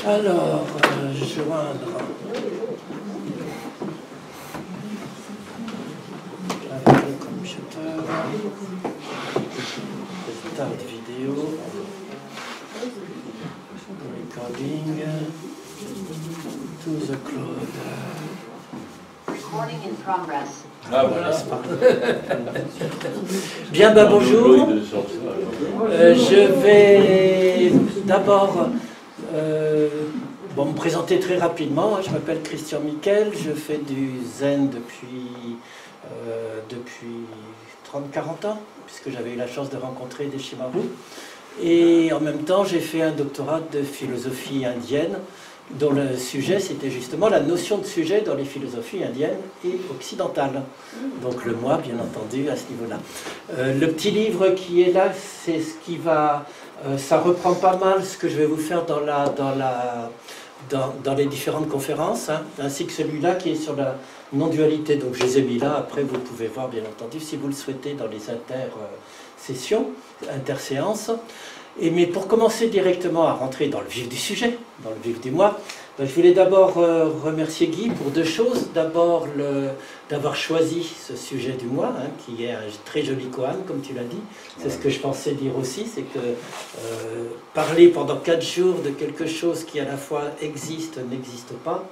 Alors, joindre avec le computer, start vidéo, recording, to the cloud. Recording in progress. Ah voilà. Bien, ben bonjour. Je vais d'abord me présenter très rapidement. Je m'appelle Christian Miquel, je fais du zen depuis 30-40 ans, puisque j'avais eu la chance de rencontrer des Shimaru. Et en même temps, j'ai fait un doctorat de philosophie indienne, dont le sujet, c'était justement la notion de sujet dans les philosophies indiennes et occidentales. Donc le moi, bien entendu, à ce niveau-là. Le petit livre qui est là, c'est ce qui va... ça reprend pas mal ce que je vais vous faire dans les différentes conférences, hein, ainsi que celui-là qui est sur la non-dualité. Donc je les ai mis là, après vous pouvez voir, bien entendu, si vous le souhaitez, dans les intersessions, interséances. Mais pour commencer directement à rentrer dans le vif du sujet, dans le vif du moi, je voulais d'abord remercier Guy pour deux choses. D'abord, d'avoir choisi ce sujet du moi, hein, qui est un très joli koan, comme tu l'as dit. C'est ce que je pensais dire aussi, c'est que parler pendant 4 jours de quelque chose qui à la fois existe, n'existe pas,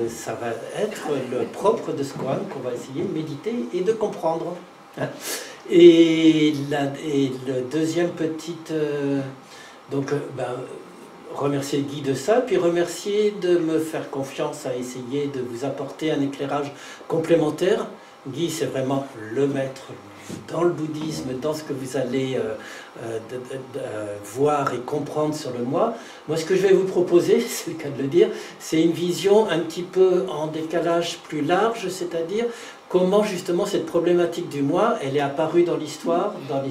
ça va être le propre de ce koan qu'on va essayer de méditer et de comprendre. Hein. Et le deuxième petite... remercier Guy de ça, puis remercier de me faire confiance à essayer de vous apporter un éclairage complémentaire. Guy, c'est vraiment le maître dans le bouddhisme, dans ce que vous allez voir et comprendre sur le moi. Moi, ce que je vais vous proposer, c'est le cas de le dire, c'est une vision un petit peu en décalage plus large, c'est-à-dire comment justement cette problématique du moi, elle est apparue dans l'histoire, dans les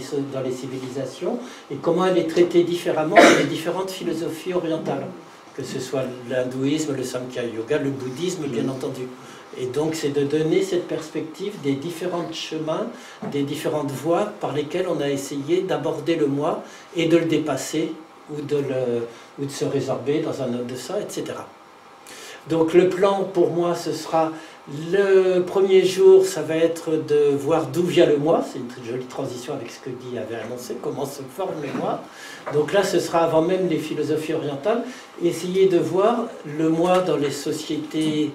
civilisations, et comment elle est traitée différemment dans les différentes philosophies orientales, que ce soit l'hindouisme, le Samkhya Yoga, le bouddhisme, bien entendu. Et donc c'est de donner cette perspective des différents chemins, des différentes voies par lesquelles on a essayé d'aborder le moi et de le dépasser ou de se résorber dans un autre de ça, etc. Donc le plan pour moi, ce sera le premier jour, ça va être de voir d'où vient le moi. C'est une très jolie transition avec ce que Guy avait annoncé, comment se forme le moi. Donc là, ce sera avant même les philosophies orientales, essayer de voir le moi dans les sociétés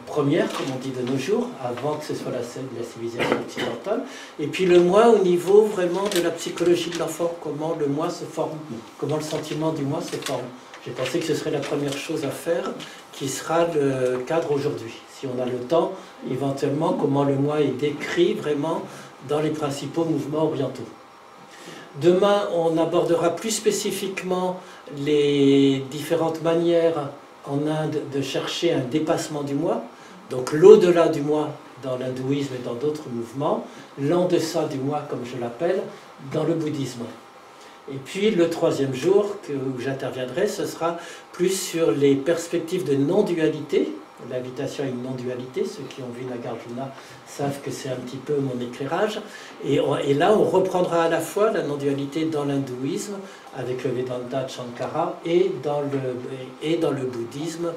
premières, comme on dit de nos jours, avant que ce soit la civilisation occidentale. Et puis le moi au niveau vraiment de la psychologie de l'enfant, comment le moi se forme, comment le sentiment du moi se forme. J'ai pensé que ce serait la première chose à faire, qui sera le cadre aujourd'hui. Si on a le temps, éventuellement, comment le moi est décrit vraiment dans les principaux mouvements orientaux. Demain, on abordera plus spécifiquement les différentes manières en Inde de chercher un dépassement du moi, donc l'au-delà du moi dans l'hindouisme et dans d'autres mouvements, l'en-deçà du moi, comme je l'appelle, dans le bouddhisme. Et puis le troisième jour où j'interviendrai, ce sera plus sur les perspectives de non-dualité, l'invitation à une non-dualité. Ceux qui ont vu Nagarjuna savent que c'est un petit peu mon éclairage. Et là, on reprendra à la fois la non-dualité dans l'hindouisme, avec le Vedanta de Shankara, et dans le bouddhisme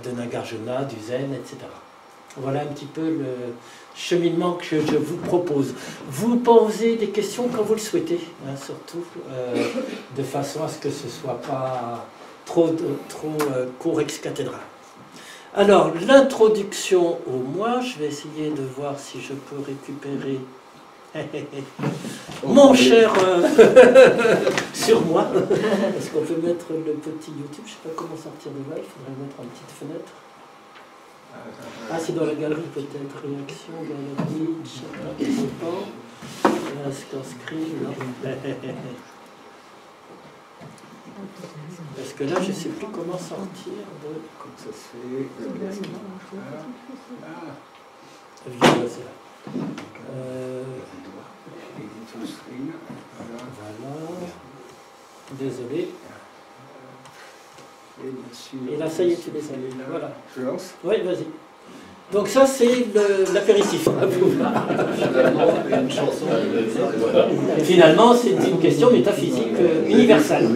de Nagarjuna, du Zen, etc. Voilà un petit peu le cheminement que je vous propose. Vous posez des questions quand vous le souhaitez, hein, surtout de façon à ce que ce ne soit pas trop court ex cathedra. Alors, l'introduction au moi, je vais essayer de voir si je peux récupérer mon cher sur moi. Est-ce qu'on peut mettre le petit YouTube? Je ne sais pas comment sortir de là, il faudrait mettre une petite fenêtre. Ah, c'est dans la galerie peut-être. Réaction, galerie, chat, screen, non. Parce que là, je ne sais plus comment sortir de... Comme ça se fait... Vidéo, c'est là. Voilà. Désolé. Et là, ça y est, tu les as. Voilà. Je lance? Oui, vas-y. Donc ça, c'est l'apéritif. Et finalement, c'est une question métaphysique universelle.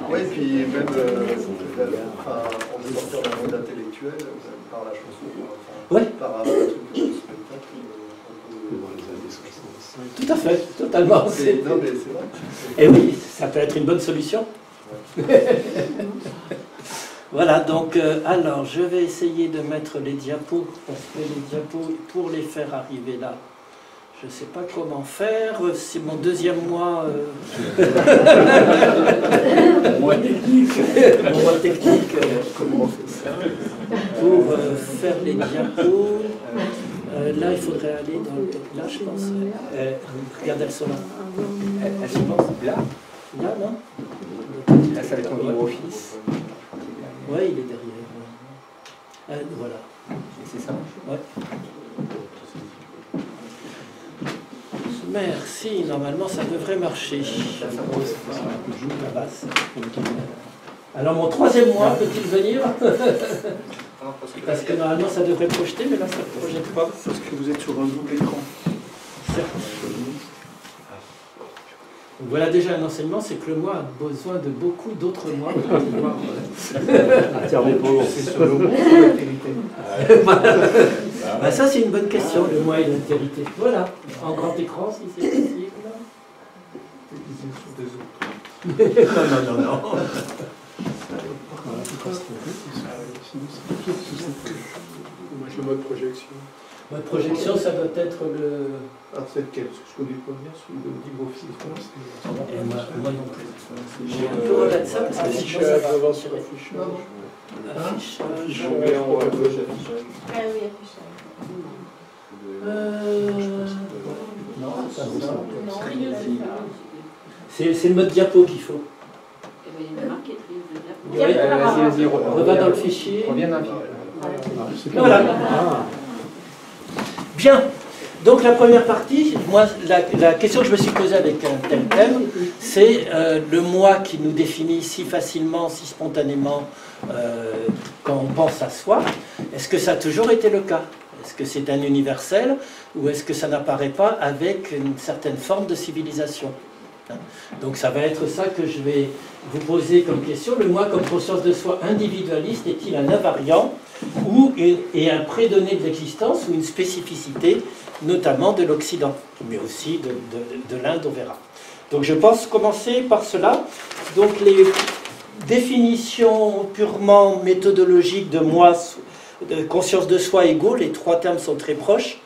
Oui, puis même en sortir d'un monde intellectuel, par la chanson, par un truc de spectacle. Tout à fait, totalement. Non, mais c'est vrai. Et oui, ça peut être une bonne solution. Voilà, donc, alors, je vais essayer de mettre les diapos, parce que les diapos, pour les faire arriver là, je ne sais pas comment faire, c'est mon deuxième mois... Mon mois technique. Comment on fait ça Pour faire les diapos. Là, il faudrait aller dans le... Là, je pense. Regarde, elles sont là. Elles sont là. Là, non? Là, ça va être mon LibreOffice. Oui, il est derrière. Voilà. C'est ça? Ouais. Merci, normalement ça devrait marcher. La basse. Alors mon troisième mois peut-il venir? Parce que normalement ça devrait projeter, mais là ça ne projette pas. Parce que vous êtes sur un double écran. Certes. Donc voilà déjà un enseignement, c'est que le moi a besoin de beaucoup d'autres mois pour pouvoir... C'est sur le mot ou l'altérité. Bah ça c'est une bonne question, le moi et l'altérité. Voilà, en grand écran si c'est possible. Non. Le mode projection. Mode projection, ça doit être le... Alors c'est lequel? Parce que je connais pas bien celui de LibreOffice. Et moi non plus. J'ai un peu remettre ça parce que si je Affichage, devant sur affichage. affichage... Je mets en projet. Ah oui, affichage. Non, c'est pas ça. Non, il y a C'est le mode diapo qu'il faut. il y a marqué Ouais, Vas-y, reviens dans le fichier. reviens d'un fichier. Voilà. Bien. Donc la première partie, moi, la question que je me suis posée avec un tel thème, c'est le moi qui nous définit si facilement, si spontanément quand on pense à soi. Est-ce que ça a toujours été le cas? Est-ce que c'est un universel ou est-ce que ça n'apparaît pas avec une certaine forme de civilisation? Donc ça va être ça que je vais vous poser comme question. Le moi comme conscience de soi individualiste est-il un invariant ou et un prédonné de l'existence ou une spécificité, notamment de l'Occident, mais aussi de l'Inde, on verra. Donc je pense commencer par cela. Donc les définitions purement méthodologiques de moi, de conscience de soi égaux, les trois termes sont très proches.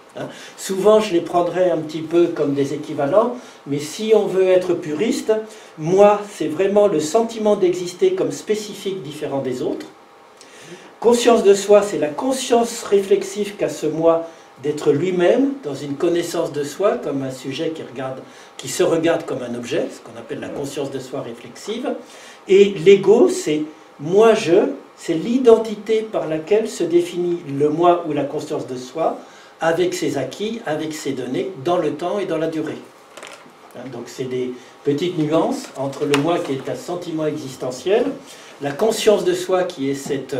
Souvent, je les prendrais un petit peu comme des équivalents, mais si on veut être puriste, moi, c'est vraiment le sentiment d'exister comme spécifique différent des autres. Conscience de soi, c'est la conscience réflexive qu'a ce moi d'être lui-même dans une connaissance de soi comme un sujet qui se regarde comme un objet, ce qu'on appelle la conscience de soi réflexive. Et l'ego, c'est moi-je, c'est l'identité par laquelle se définit le moi ou la conscience de soi, avec ses acquis, avec ses données, dans le temps et dans la durée. Donc c'est des petites nuances entre le moi qui est un sentiment existentiel, la conscience de soi qui est cette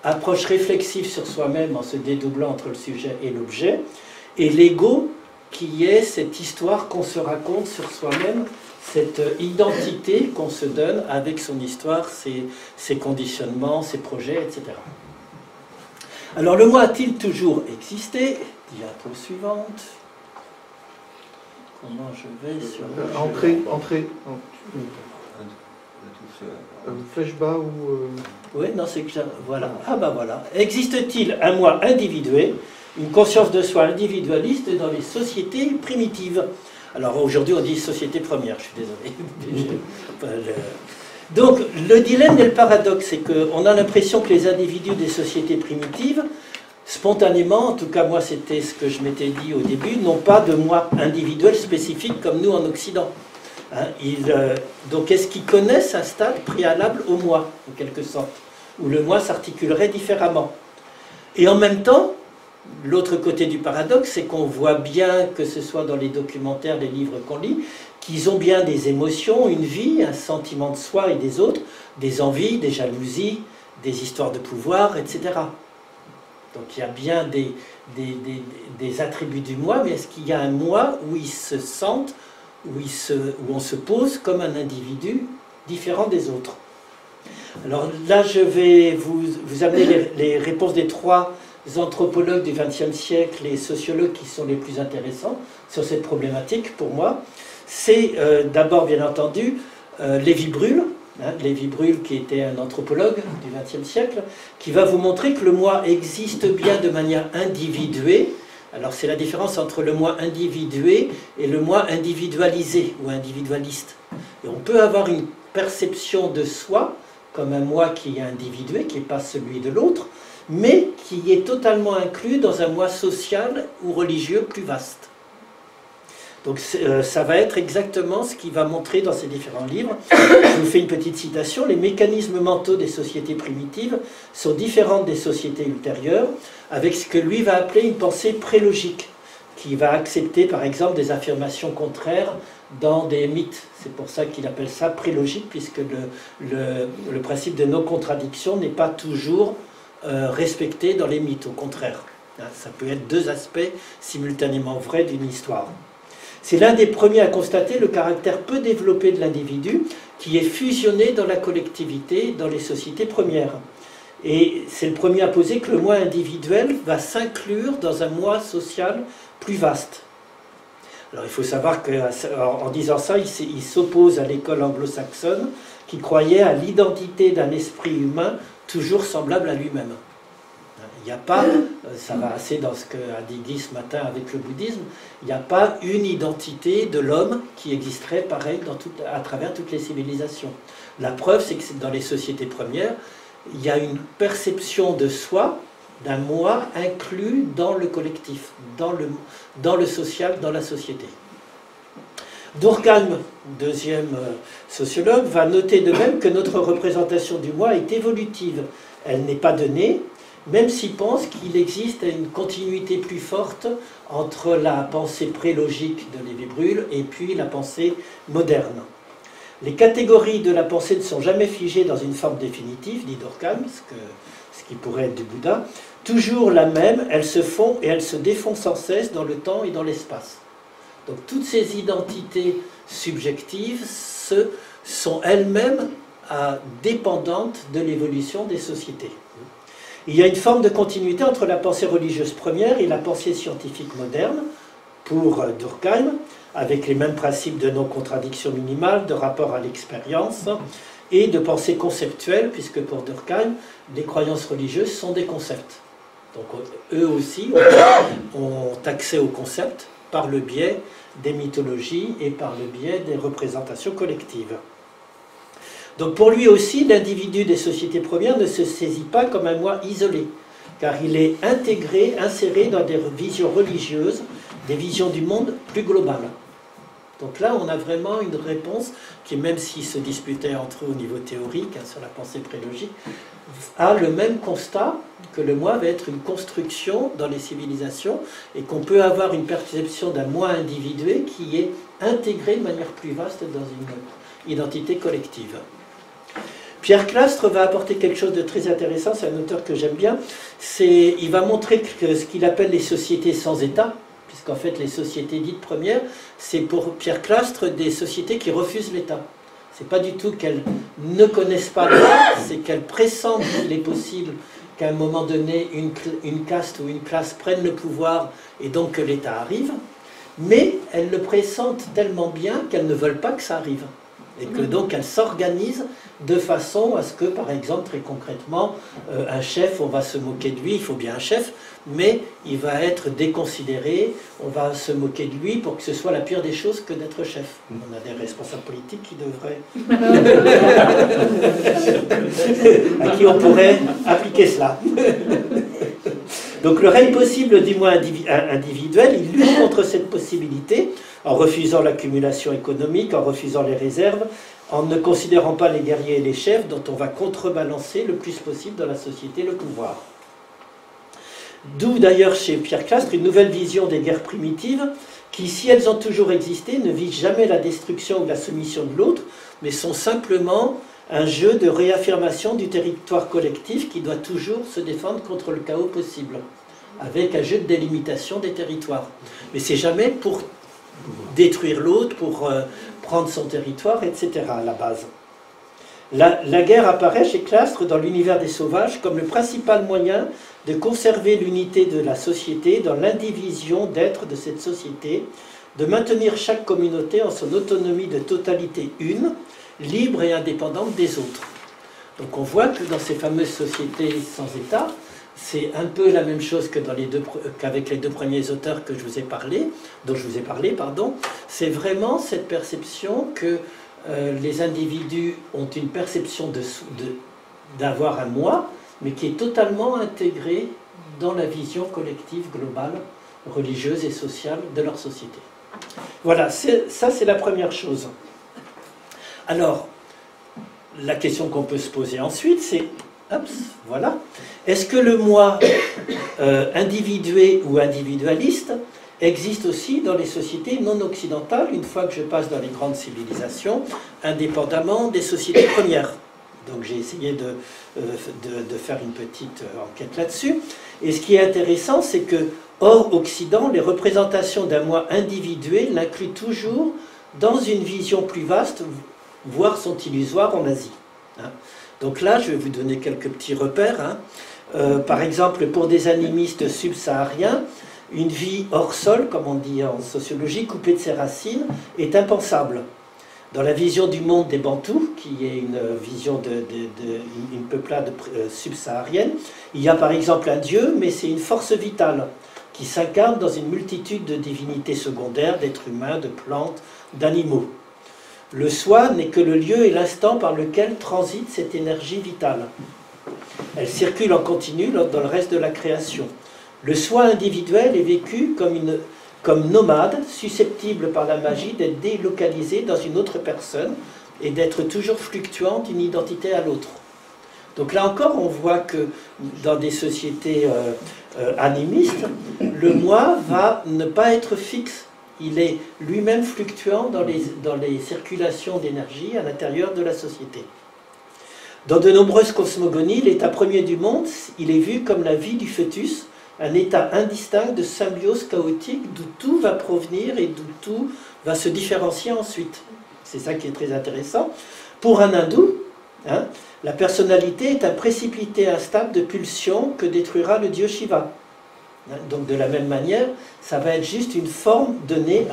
approche réflexive sur soi-même en se dédoublant entre le sujet et l'objet, et l'ego qui est cette histoire qu'on se raconte sur soi-même, cette identité qu'on se donne avec son histoire, ses conditionnements, ses projets, etc. Alors le moi a-t-il toujours existé? Diapo suivante. Comment je vais sur... Entrée. Flèche bas ou... Oui, non, c'est que... Voilà. Ah ben voilà. Existe-t-il un moi individué, une conscience de soi individualiste dans les sociétés primitives? Alors aujourd'hui on dit société première, je suis désolé. Donc le dilemme et le paradoxe, c'est qu'on a l'impression que les individus des sociétés primitives, spontanément, en tout cas moi c'était ce que je m'étais dit au début, n'ont pas de moi individuel spécifique comme nous en Occident. Donc est-ce qu'ils connaissent un stade préalable au moi, en quelque sorte, où le moi s'articulerait différemment? Et en même temps, l'autre côté du paradoxe, c'est qu'on voit bien, que ce soit dans les documentaires, les livres qu'on lit, qu'ils ont bien des émotions, une vie, un sentiment de soi et des autres, des envies, des jalousies, des histoires de pouvoir, etc. Donc il y a bien des attributs du moi, mais est-ce qu'il y a un moi où ils se sentent, où on se pose comme un individu différent des autres? Alors là, je vais vous amener les réponses des 3 anthropologues du XXe siècle et sociologues qui sont les plus intéressants sur cette problématique pour moi. C'est d'abord, bien entendu, Lévi-Bruhl, Lévi-Bruhl qui était un anthropologue du XXe siècle, qui va vous montrer que le moi existe bien de manière individuée. Alors c'est la différence entre le moi individué et le moi individualisé ou individualiste. Et on peut avoir une perception de soi comme un moi qui est individué, qui n'est pas celui de l'autre, mais qui est totalement inclus dans un moi social ou religieux plus vaste. Donc ça va être exactement ce qu'il va montrer dans ces différents livres. Je vous fais une petite citation. Les mécanismes mentaux des sociétés primitives sont différents des sociétés ultérieures, avec ce que lui va appeler une pensée prélogique, qui va accepter par exemple des affirmations contraires dans des mythes. C'est pour ça qu'il appelle ça prélogique, puisque le principe de non-contradiction n'est pas toujours respecté dans les mythes, au contraire. Ça peut être 2 aspects simultanément vrais d'une histoire. C'est l'un des premiers à constater le caractère peu développé de l'individu qui est fusionné dans la collectivité, dans les sociétés premières. Et c'est le premier à poser que le moi individuel va s'inclure dans un moi social plus vaste. Alors il faut savoir qu'en disant ça, il s'oppose à l'école anglo-saxonne qui croyait à l'identité d'un esprit humain toujours semblable à lui-même. Il n'y a pas, ça va assez dans ce qu'a dit Guy ce matin avec le bouddhisme, il n'y a pas une identité de l'homme qui existerait pareil à travers toutes les civilisations. La preuve, c'est que dans les sociétés premières, il y a une perception de soi, d'un moi inclus dans le collectif, dans le social, dans la société. Durkheim, deuxième sociologue, va noter de même que notre représentation du moi est évolutive. Elle n'est pas donnée, même s'il pense qu'il existe une continuité plus forte entre la pensée prélogique de Lévi-Bruhl et puis la pensée moderne. Les catégories de la pensée ne sont jamais figées dans une forme définitive, dit Durkheim, ce qui pourrait être du Bouddha. Toujours la même, elles se font et elles se défont sans cesse dans le temps et dans l'espace. Donc toutes ces identités subjectives sont elles-mêmes dépendantes de l'évolution des sociétés. Il y a une forme de continuité entre la pensée religieuse première et la pensée scientifique moderne, pour Durkheim, avec les mêmes principes de non-contradiction minimale, de rapport à l'expérience et de pensée conceptuelle, puisque pour Durkheim, les croyances religieuses sont des concepts. Donc eux aussi ont accès aux concepts par le biais des mythologies et par le biais des représentations collectives. Donc pour lui aussi, l'individu des sociétés premières ne se saisit pas comme un moi isolé, car il est intégré, inséré dans des visions religieuses, des visions du monde plus globales. Donc là, on a vraiment une réponse qui, même s'ils se disputaient entre eux au niveau théorique, sur la pensée prélogique, a le même constat que le moi va être une construction dans les civilisations et qu'on peut avoir une perception d'un moi individué qui est intégré de manière plus vaste dans une identité collective. Pierre Clastre va apporter quelque chose de très intéressant, c'est un auteur que j'aime bien. Il va montrer que ce qu'il appelle les sociétés sans État, puisqu'en fait les sociétés dites premières, c'est pour Pierre Clastre des sociétés qui refusent l'État. C'est pas du tout qu'elles ne connaissent pas l'État, c'est qu'elles pressentent qu'il est possible qu'à un moment donné une caste ou une classe prenne le pouvoir et donc que l'État arrive, mais elles le pressentent tellement bien qu'elles ne veulent pas que ça arrive. Et que donc elles s'organisent de façon à ce que, par exemple, très concrètement, un chef, on va se moquer de lui, il faut bien un chef, mais il va être déconsidéré, on va se moquer de lui pour que ce soit la pire des choses que d'être chef. On a des responsables politiques qui devraient... à qui on pourrait appliquer cela. Donc le règne possible du moi individuel, il lutte contre cette possibilité en refusant l'accumulation économique, en refusant les réserves, en ne considérant pas les guerriers et les chefs dont on va contrebalancer le plus possible dans la société le pouvoir. D'où d'ailleurs chez Pierre Clastre une nouvelle vision des guerres primitives qui, si elles ont toujours existé, ne visent jamais la destruction ou la soumission de l'autre, mais sont simplement un jeu de réaffirmation du territoire collectif qui doit toujours se défendre contre le chaos possible, avec un jeu de délimitation des territoires. Mais c'est jamais pour détruire l'autre, pour prendre son territoire, etc. à la base. La guerre apparaît chez Clastres dans l'univers des sauvages comme le principal moyen de conserver l'unité de la société dans l'indivision d'être de cette société, de maintenir chaque communauté en son autonomie de totalité une, libre et indépendante des autres. Donc on voit que dans ces fameuses sociétés sans État, c'est un peu la même chose que qu'avec les deux premiers auteurs que je vous ai parlé, dont je vous ai parlé, pardon. C'est vraiment cette perception que les individus ont une perception d'avoir un moi, mais qui est totalement intégrée dans la vision collective globale, religieuse et sociale de leur société. Voilà, ça c'est la première chose. Alors, la question qu'on peut se poser ensuite, c'est, voilà, est-ce que le moi individué ou individualiste existe aussi dans les sociétés non occidentales, une fois que je passe dans les grandes civilisations, indépendamment des sociétés premières? Donc j'ai essayé de faire une petite enquête là-dessus. Et ce qui est intéressant, c'est que, hors Occident, les représentations d'un moi individué l'incluent toujours dans une vision plus vaste, voire sont illusoires en Asie. Donc là, je vais vous donner quelques petits repères. Par exemple, pour des animistes subsahariens, une vie hors sol, comme on dit en sociologie, coupée de ses racines, est impensable. Dans la vision du monde des Bantous, qui est une vision une peuplade subsaharienne, il y a par exemple un dieu, mais c'est une force vitale qui s'incarne dans une multitude de divinités secondaires, d'êtres humains, de plantes, d'animaux. Le soi n'est que le lieu et l'instant par lequel transite cette énergie vitale. Elle circule en continu dans le reste de la création. Le soi individuel est vécu comme nomade, susceptible par la magie d'être délocalisé dans une autre personne et d'être toujours fluctuant d'une identité à l'autre. Donc là encore, on voit que dans des sociétés animistes, le moi va ne pas être fixe. Il est lui-même fluctuant dans les circulations d'énergie à l'intérieur de la société. Dans de nombreuses cosmogonies, l'état premier du monde, il est vu comme la vie du fœtus, un état indistinct de symbiose chaotique d'où tout va provenir et d'où tout va se différencier ensuite. C'est ça qui est très intéressant. Pour un hindou, la personnalité est un précipité instable de pulsion que détruira le dieu Shiva. Donc de la même manière, ça va être juste une forme donnée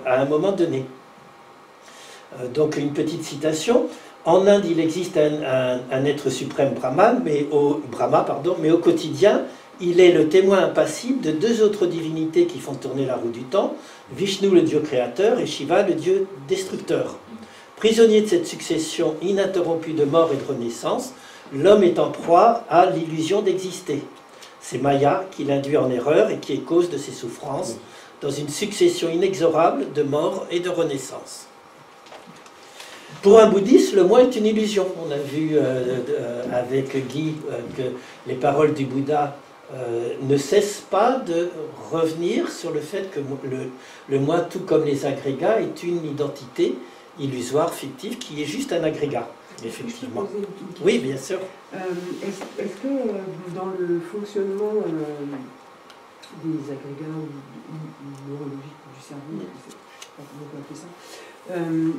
à un moment donné. Donc une petite citation. En Inde, il existe un être suprême Brahma, mais au quotidien, il est le témoin impassible de deux autres divinités qui font tourner la roue du temps, Vishnu le dieu créateur et Shiva le dieu destructeur. Prisonnier de cette succession ininterrompue de mort et de renaissance, l'homme est en proie à l'illusion d'exister. C'est Maya qui l'induit en erreur et qui est cause de ses souffrances, dans une succession inexorable de mort et de renaissance. Pour un bouddhiste, le moi est une illusion. On a vu avec Guy que les paroles du Bouddha ne cessent pas de revenir sur le fait que le moi, tout comme les agrégats, est une identité illusoire, fictive, qui est juste un agrégat, effectivement. Oui, bien sûr. Est-ce que dans le fonctionnement des agrégats ou neurologiques du cerveau, je ne sais pas comment on peut appeler ça,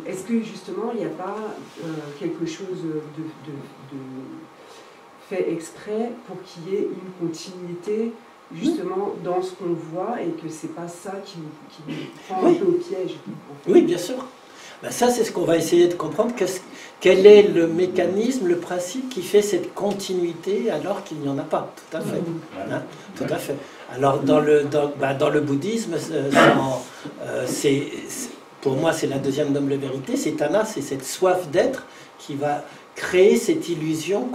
est-ce que justement il n'y a pas quelque chose de fait exprès pour qu'il y ait une continuité justement dans ce qu'on voit et que c'est pas ça qui nous prend un peu au piège en fait. Oui, bien sûr. Ben ça, c'est ce qu'on va essayer de comprendre. Quel est le mécanisme, le principe qui fait cette continuité alors qu'il n'y en a pas? Tout à fait. Tout à fait. Alors, dans le bouddhisme, pour moi, c'est la deuxième noble vérité. C'est Tana, c'est cette soif d'être qui va créer cette illusion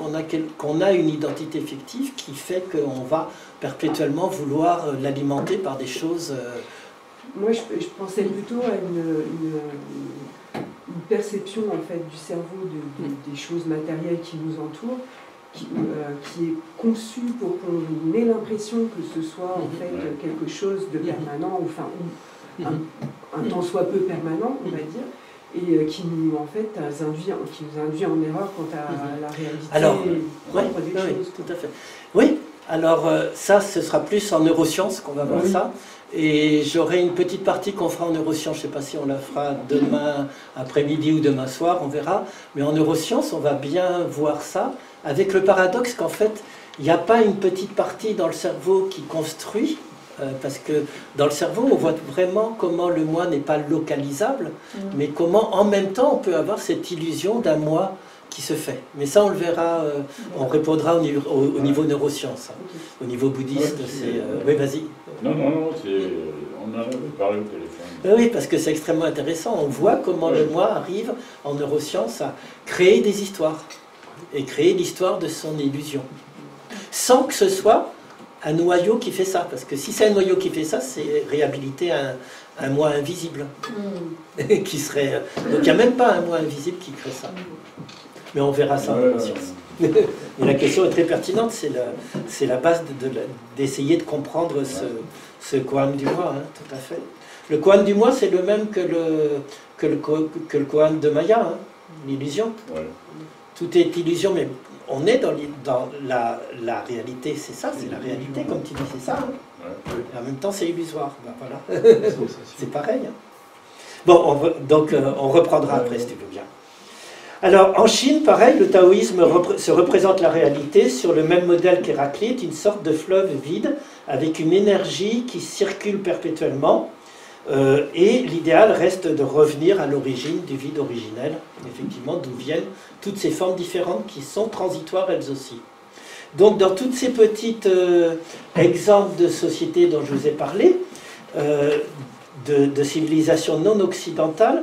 qu'on a une identité fictive qui fait qu'on va perpétuellement vouloir l'alimenter par des choses... Moi, je pensais plutôt à une perception en fait du cerveau des choses matérielles qui nous entourent, qui est conçue pour qu'on ait l'impression que ce soit en fait quelque chose de permanent, enfin un tant soit peu permanent, on va dire, et qui nous induit en erreur quant à la réalité. Alors, des choses. tout à fait. Oui, alors ça, ce sera plus en neurosciences qu'on va voir ça. Et j'aurai une petite partie qu'on fera en neurosciences, je ne sais pas si on la fera demain après-midi ou demain soir, on verra. Mais en neurosciences, on va bien voir ça, avec le paradoxe qu'en fait, il n'y a pas une petite partie dans le cerveau qui construit, parce que dans le cerveau, on voit vraiment comment le moi n'est pas localisable, mais comment en même temps on peut avoir cette illusion d'un moi qui se fait. Mais ça, on le verra, on répondra au niveau neurosciences. Au niveau bouddhiste, c'est... Oui, vas-y. Non, on en a parlé au téléphone. Oui, parce que c'est extrêmement intéressant. On voit comment le moi arrive, en neurosciences, à créer des histoires. Et créer l'histoire de son illusion. Sans que ce soit un noyau qui fait ça. Parce que si c'est un noyau qui fait ça, c'est réhabiliter un moi invisible. Qui serait... Donc il n'y a même pas un moi invisible qui crée ça. Mais on verra ça en neurosciences. Mais la question est très pertinente, c'est la base d'essayer de comprendre ce koan du moi, hein, tout à fait. Le koan du moi, c'est le même que le koan de Maya, hein, l'illusion. Ouais. Tout est illusion, mais on est dans la réalité, c'est ça, c'est la réalité, comme tu dis, c'est ça. Hein. Ouais. Et en même temps, c'est illusoire. Ben, voilà. C'est pareil. Hein. Bon, on reprendra après, si tu veux bien. Alors, en Chine, pareil, le taoïsme se représente la réalité sur le même modèle qu'Héraclite, une sorte de fleuve vide avec une énergie qui circule perpétuellement. Et l'idéal reste de revenir à l'origine du vide originel, effectivement, d'où viennent toutes ces formes différentes qui sont transitoires elles aussi. Donc, dans toutes ces petites exemples de sociétés dont je vous ai parlé, de civilisations non occidentales,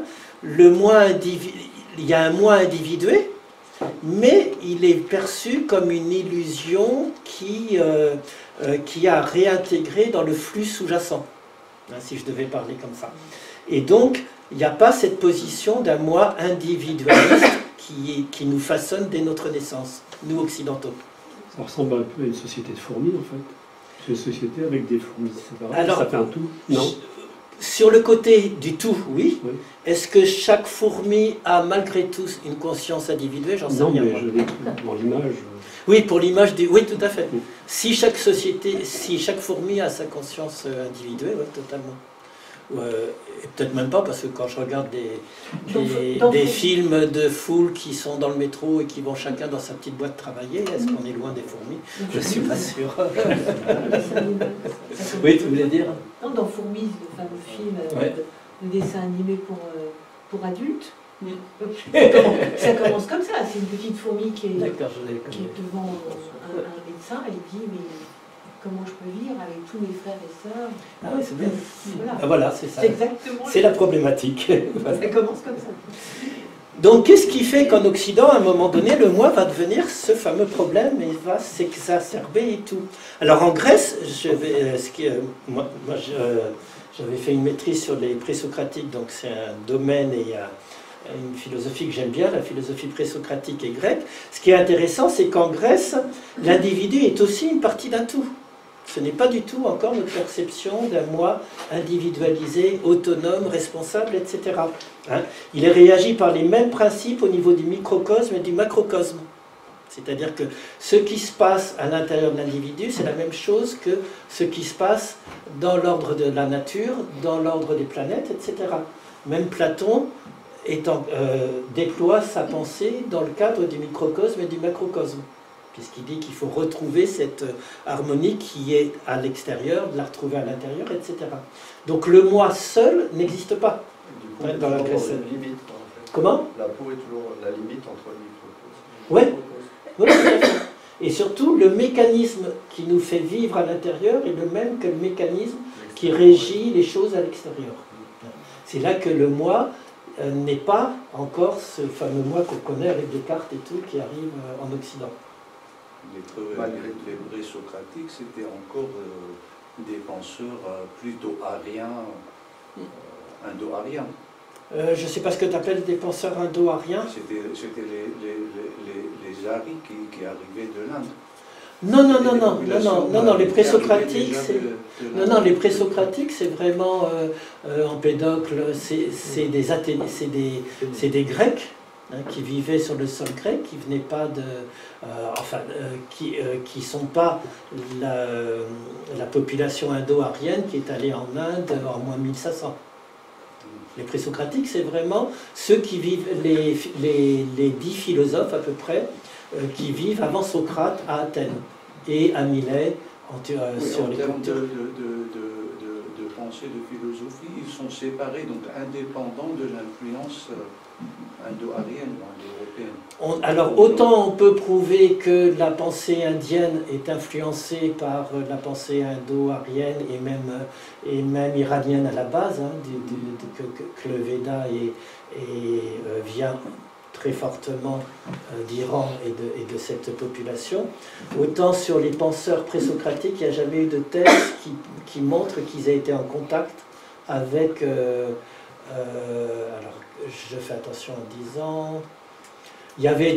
il y a un moi individué, mais il est perçu comme une illusion qui a réintégré dans le flux sous-jacent, hein, si je devais parler comme ça. Et donc, il n'y a pas cette position d'un moi individualiste qui nous façonne dès notre naissance, nous occidentaux. Ça ressemble un peu à une société de fourmis, en fait. C'est une société avec des fourmis séparées, alors, ça fait un tout, non? Sur le côté du tout, oui. Est-ce que chaque fourmi a malgré tout une conscience individuelle? J'en sais rien. Non, mais je l'ai pour l'image. Oui, pour l'image du... Oui, tout à fait. Oui. Si chaque fourmi a sa conscience individuelle, oui, totalement. Et peut-être même pas, parce que quand je regarde des films de foules qui sont dans le métro et qui vont chacun dans sa petite boîte travailler, est-ce qu'on est loin des fourmis? Je ne suis pas sûr. Oui, tu voulais dire? Non, dans Fourmis, le fameux film de dessin animé pour adultes, ça commence comme ça. C'est une petite fourmi qui est devant un médecin et il dit mais comment je peux vivre avec tous mes frères et sœurs? Ah oui, c'est bien. Voilà, voilà c'est ça. C'est la problématique. Voilà. Ça commence comme ça. Donc, qu'est-ce qui fait qu'en Occident, à un moment donné, le moi va devenir ce fameux problème et va s'exacerber et tout? Alors, en Grèce, j'avais fait une maîtrise sur les présocratiques, donc c'est un domaine et une philosophie que j'aime bien, la philosophie présocratique et grecque. Ce qui est intéressant, c'est qu'en Grèce, l'individu est aussi une partie d'un tout. Ce n'est pas du tout encore notre perception d'un moi individualisé, autonome, responsable, etc. Hein? Il est réagi par les mêmes principes au niveau du microcosme et du macrocosme. C'est-à-dire que ce qui se passe à l'intérieur de l'individu, c'est la même chose que ce qui se passe dans l'ordre de la nature, dans l'ordre des planètes, etc. Même Platon déploie sa pensée dans le cadre du microcosme et du macrocosme, puisqu'il dit qu'il faut retrouver cette harmonie qui est à l'extérieur, de la retrouver à l'intérieur, etc. Donc le moi seul n'existe pas. Du coup, dans la limite, en fait. Comment? La peau est toujours la limite entre le microcosme. Oui. Oui, et surtout, le mécanisme qui nous fait vivre à l'intérieur est le même que le mécanisme qui régit les choses à l'extérieur. C'est là que le moi n'est pas encore ce fameux moi qu'on connaît avec Descartes et tout, qui arrive en Occident. Les présocratiques, c'était encore des penseurs plutôt ariens, indo-ariens. Je ne sais pas ce que tu appelles des penseurs indo-ariens. C'était les Aris qui arrivaient de l'Inde. Non, les présocratiques, les présocratiques, c'est vraiment Empédocle, c'est des Grecs qui vivaient sur le sol grec, qui venaient pas de, qui sont pas la population indo-arienne qui est allée en Inde en moins 1500. Les présocratiques, c'est vraiment ceux qui vivent, les 10 philosophes à peu près, qui vivent avant Socrate à Athènes et à Milet sur les termes de pensée, de philosophie, ils sont séparés, donc indépendants de l'influence indo-arienne ou indo-européenne. Alors autant on peut prouver que la pensée indienne est influencée par la pensée indo-arienne et même iranienne à la base, que le Veda vient très fortement d'Iran et de cette population. Autant sur les penseurs présocratiques, il n'y a jamais eu de thèse qui montre qu'ils aient été en contact avec... alors, je fais attention en disant... Il y avait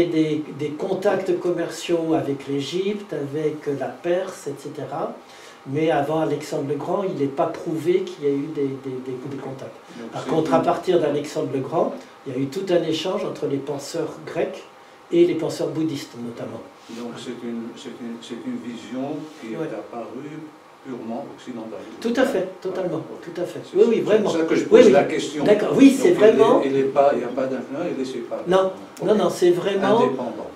des contacts commerciaux avec l'Égypte, avec la Perse, etc. Mais avant Alexandre le Grand, il n'est pas prouvé qu'il y a eu des contacts. Donc, par contre, à partir d'Alexandre le Grand, il y a eu tout un échange entre les penseurs grecs et les penseurs bouddhistes, notamment. Donc c'est une vision qui est apparue purement occidentale. Tout à fait, totalement, tout à fait. Oui, vraiment. C'est pour ça que je pose la question. D'accord, oui, c'est vraiment... Il n'y a pas d'influence, il est séparé. Non, c'est vraiment... Indépendant.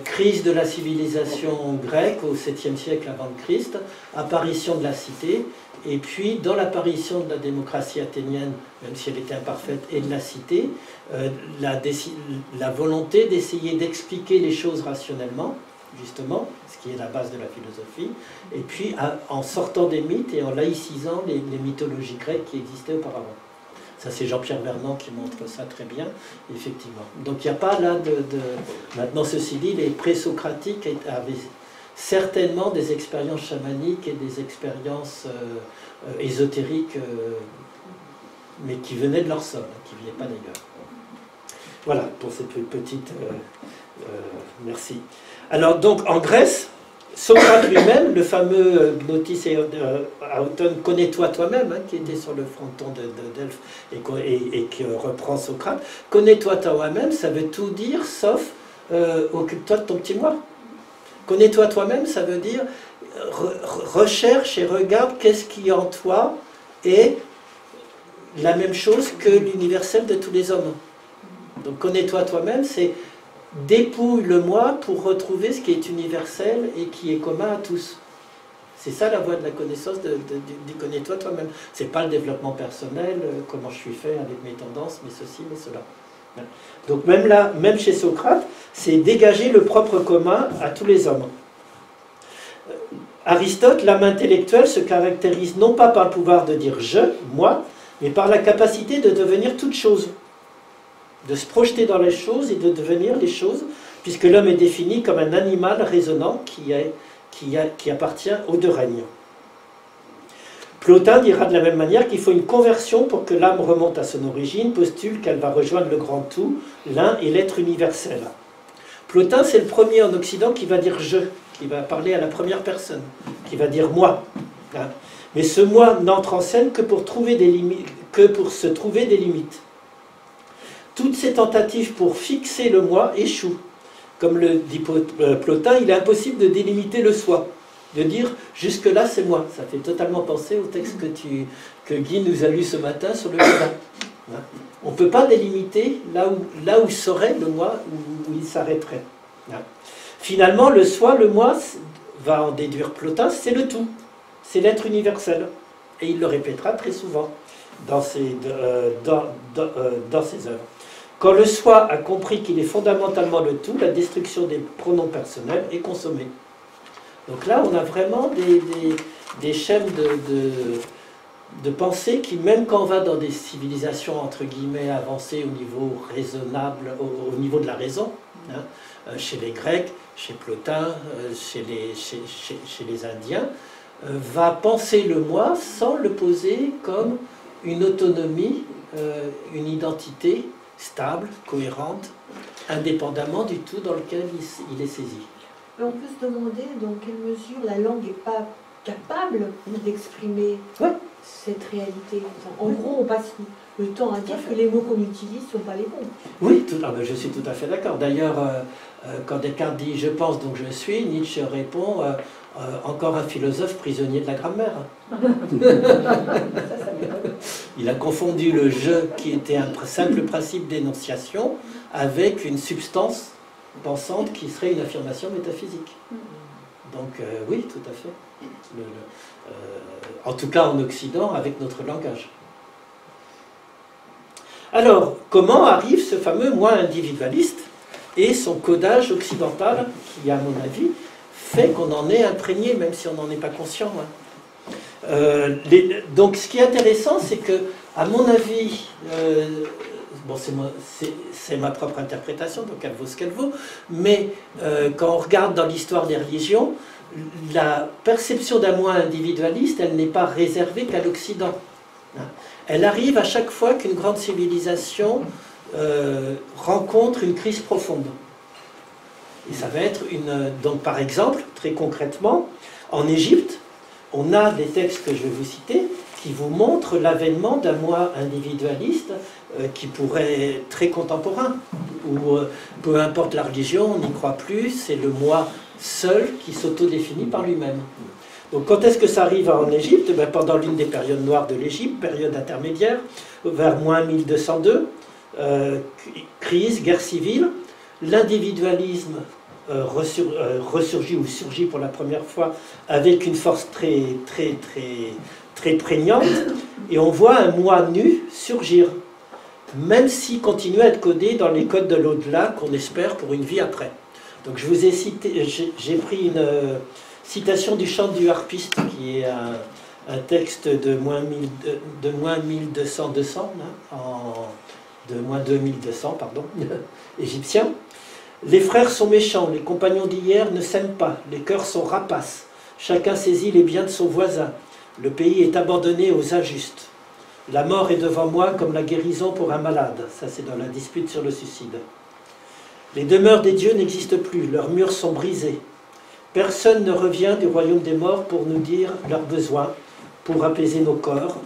Crise de la civilisation grecque au 7e siècle avant le Christ, apparition de la cité, et puis dans l'apparition de la démocratie athénienne, même si elle était imparfaite, et de la cité, la volonté d'essayer d'expliquer les choses rationnellement, justement, ce qui est la base de la philosophie, et puis en sortant des mythes et en laïcisant les mythologies grecques qui existaient auparavant. Ça, c'est Jean-Pierre Vernant qui montre ça très bien, effectivement. Donc, il n'y a pas là Maintenant, ceci dit, les présocratiques avaient certainement des expériences chamaniques et des expériences ésotériques, mais qui venaient de leur sol, qui ne venaient pas d'ailleurs. Voilà, pour cette petite... merci. Alors, donc, en Grèce, Socrate lui-même, le fameux Gnotis Auton, connais-toi toi-même, qui était sur le fronton de Delphes et qui reprend Socrate, connais-toi toi-même, ça veut tout dire, sauf occupe-toi de ton petit moi. Connais-toi toi-même, ça veut dire recherche et regarde qu'est-ce qui en toi est la même chose que l'universel de tous les hommes. Donc connais-toi toi-même, c'est dépouille le moi pour retrouver ce qui est universel et qui est commun à tous. C'est ça la voie de la connaissance, du connais-toi toi-même. C'est pas le développement personnel, comment je suis fait avec mes tendances, mais ceci, mais cela. Donc même là, même chez Socrate, c'est dégager le propre commun à tous les hommes. Aristote, l'âme intellectuelle se caractérise non pas par le pouvoir de dire je, moi, mais par la capacité de devenir toute chose, de se projeter dans les choses et de devenir les choses, puisque l'homme est défini comme un animal raisonnant qui appartient aux deux règnes. Plotin dira de la même manière qu'il faut une conversion pour que l'âme remonte à son origine, postule qu'elle va rejoindre le grand tout, l'un et l'être universel. Plotin, c'est le premier en Occident qui va dire « je », qui va parler à la première personne, qui va dire « moi ». Mais ce « moi » n'entre en scène que pour se trouver des limites. Toutes ces tentatives pour fixer le moi échouent. Comme le dit Plotin, il est impossible de délimiter le soi, de dire « jusque-là, c'est moi ». Ça fait totalement penser au texte que Guy nous a lu ce matin sur le Veda. On ne peut pas délimiter là où serait le moi, où il s'arrêterait. Finalement, le soi, le moi, va en déduire Plotin, c'est le tout, c'est l'être universel. Et il le répétera très souvent dans ses œuvres. Quand le soi a compris qu'il est fondamentalement le tout, la destruction des pronoms personnels est consommée. Donc là, on a vraiment des chaînes de pensée qui, même quand on va dans des civilisations entre guillemets avancées au niveau raisonnable, au niveau de la raison, chez les Grecs, chez Plotin, chez les Indiens, va penser le moi sans le poser comme une autonomie, une identité stable, cohérente, indépendamment du tout dans lequel il est saisi. Mais on peut se demander dans quelle mesure la langue n'est pas capable d'exprimer cette réalité. En gros, on passe le temps à dire que les mots qu'on utilise ne sont pas les bons. Oui, je suis tout à fait d'accord. D'ailleurs, quand Descartes dit « je pense donc je suis », Nietzsche répond encore un philosophe prisonnier de la grammaire. Il a confondu le « je » qui était un simple principe d'énonciation avec une substance pensante qui serait une affirmation métaphysique. Donc oui, tout à fait. En tout cas en Occident, avec notre langage. Alors, comment arrive ce fameux moi individualiste et son codage occidental qui, à mon avis, fait qu'on en est imprégné, même si on n'en est pas conscient. Donc, ce qui est intéressant, c'est que, à mon avis, bon, c'est ma propre interprétation, donc elle vaut ce qu'elle vaut, mais quand on regarde dans l'histoire des religions, la perception d'un moi individualiste, elle n'est pas réservée qu'à l'Occident. Elle arrive à chaque fois qu'une grande civilisation rencontre une crise profonde. Et ça va être donc par exemple, très concrètement, en Égypte, on a des textes que je vais vous citer qui vous montrent l'avènement d'un moi individualiste qui pourrait être très contemporain, où peu importe la religion, on n'y croit plus, c'est le moi seul qui s'autodéfinit par lui-même. Donc quand est-ce que ça arrive en Égypte? Pendant l'une des périodes noires de l'Égypte, période intermédiaire, vers moins 1202, crise, guerre civile, l'individualisme ressurgit ou surgit pour la première fois avec une force très prégnante, et on voit un moi nu surgir, même s'il continue à être codé dans les codes de l'au-delà qu'on espère pour une vie après. Donc je vous ai cité, j'ai pris une citation du chant du harpiste, qui est un texte de moins 1200, de moins 2200, pardon, égyptien. Les frères sont méchants, les compagnons d'hier ne s'aiment pas, les cœurs sont rapaces, chacun saisit les biens de son voisin, le pays est abandonné aux injustes. La mort est devant moi comme la guérison pour un malade, ça c'est dans la dispute sur le suicide. Les demeures des dieux n'existent plus, leurs murs sont brisés. Personne ne revient du royaume des morts pour nous dire leurs besoins, pour apaiser nos cœurs,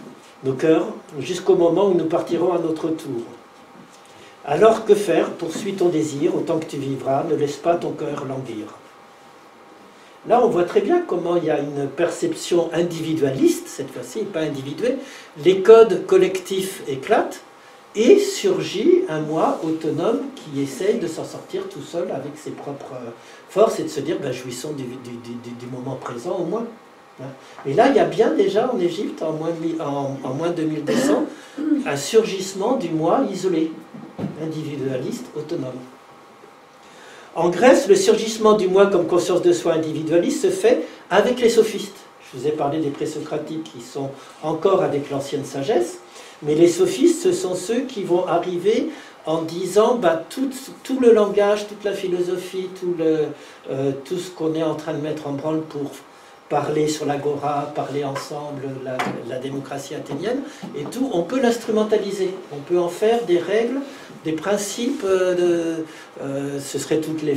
jusqu'au moment où nous partirons à notre tour. Alors que faire? Poursuis ton désir, autant que tu vivras, ne laisse pas ton cœur languir. Là, on voit très bien comment il y a une perception individualiste, cette fois-ci, pas individuée. Les codes collectifs éclatent et surgit un moi autonome qui essaye de s'en sortir tout seul avec ses propres forces et de se dire ben, jouissons du moment présent au moins. Et là, il y a bien déjà en Égypte, en moins 2200, un surgissement du moi isolé, individualiste, autonome. En Grèce, le surgissement du moi comme conscience de soi individualiste se fait avec les sophistes. Je vous ai parlé des présocratiques qui sont encore avec l'ancienne sagesse, mais les sophistes, ce sont ceux qui vont arriver en disant bah, tout le langage, toute la philosophie, tout ce qu'on est en train de mettre en branle pour parler sur l'agora, parler ensemble, la démocratie athénienne, et tout, on peut l'instrumentaliser. On peut en faire des règles, des principes, ce serait toutes les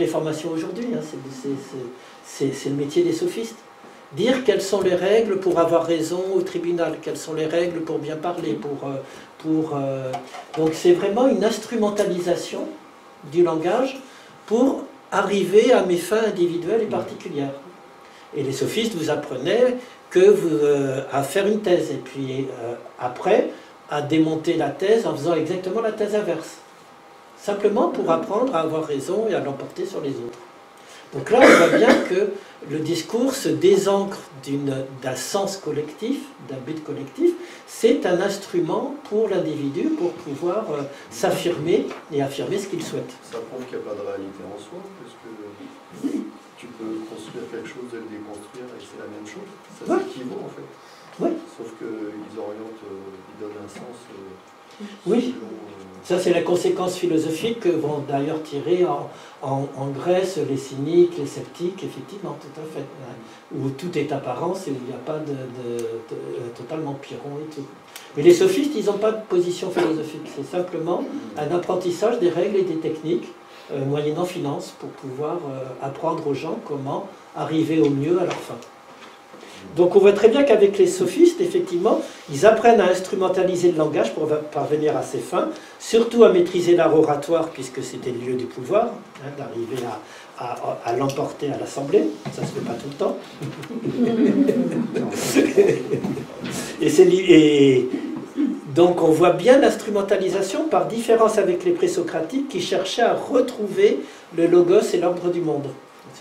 formations aujourd'hui, hein, c'est le métier des sophistes. Dire quelles sont les règles pour avoir raison au tribunal, quelles sont les règles pour bien parler, donc c'est vraiment une instrumentalisation du langage pour arriver à mes fins individuelles et particulières. Et les sophistes vous apprenaient à faire une thèse, et puis après, à démonter la thèse en faisant exactement la thèse inverse. Simplement pour apprendre à avoir raison et à l'emporter sur les autres. Donc là, on voit bien que le discours se désancre d'un sens collectif, d'un but collectif. C'est un instrument pour l'individu pour pouvoir s'affirmer et affirmer ce qu'il souhaite. Ça prouve qu'il n'y a pas de réalité en soi, parce que tu peux construire quelque chose et le déconstruire et c'est la même chose. Ça s'équivaut en fait. Oui. Sauf qu'ils orientent, ils donnent un sens. Oui. Ça, c'est la conséquence philosophique que vont d'ailleurs tirer en Grèce les cyniques, les sceptiques, effectivement, tout à fait. Où tout est apparence et où il n'y a pas totalement Pyrrhon et tout. Mais les sophistes, ils n'ont pas de position philosophique. C'est simplement un apprentissage des règles et des techniques moyennant finance, pour pouvoir apprendre aux gens comment arriver au mieux à leur fin. Donc on voit très bien qu'avec les sophistes, effectivement, ils apprennent à instrumentaliser le langage pour parvenir à ses fins, surtout à maîtriser l'art oratoire, puisque c'était le lieu du pouvoir, hein, d'arriver à l'emporter à l'Assemblée. Ça ne se fait pas tout le temps. Et donc on voit bien l'instrumentalisation par différence avec les présocratiques qui cherchaient à retrouver le logos et l'ordre du monde.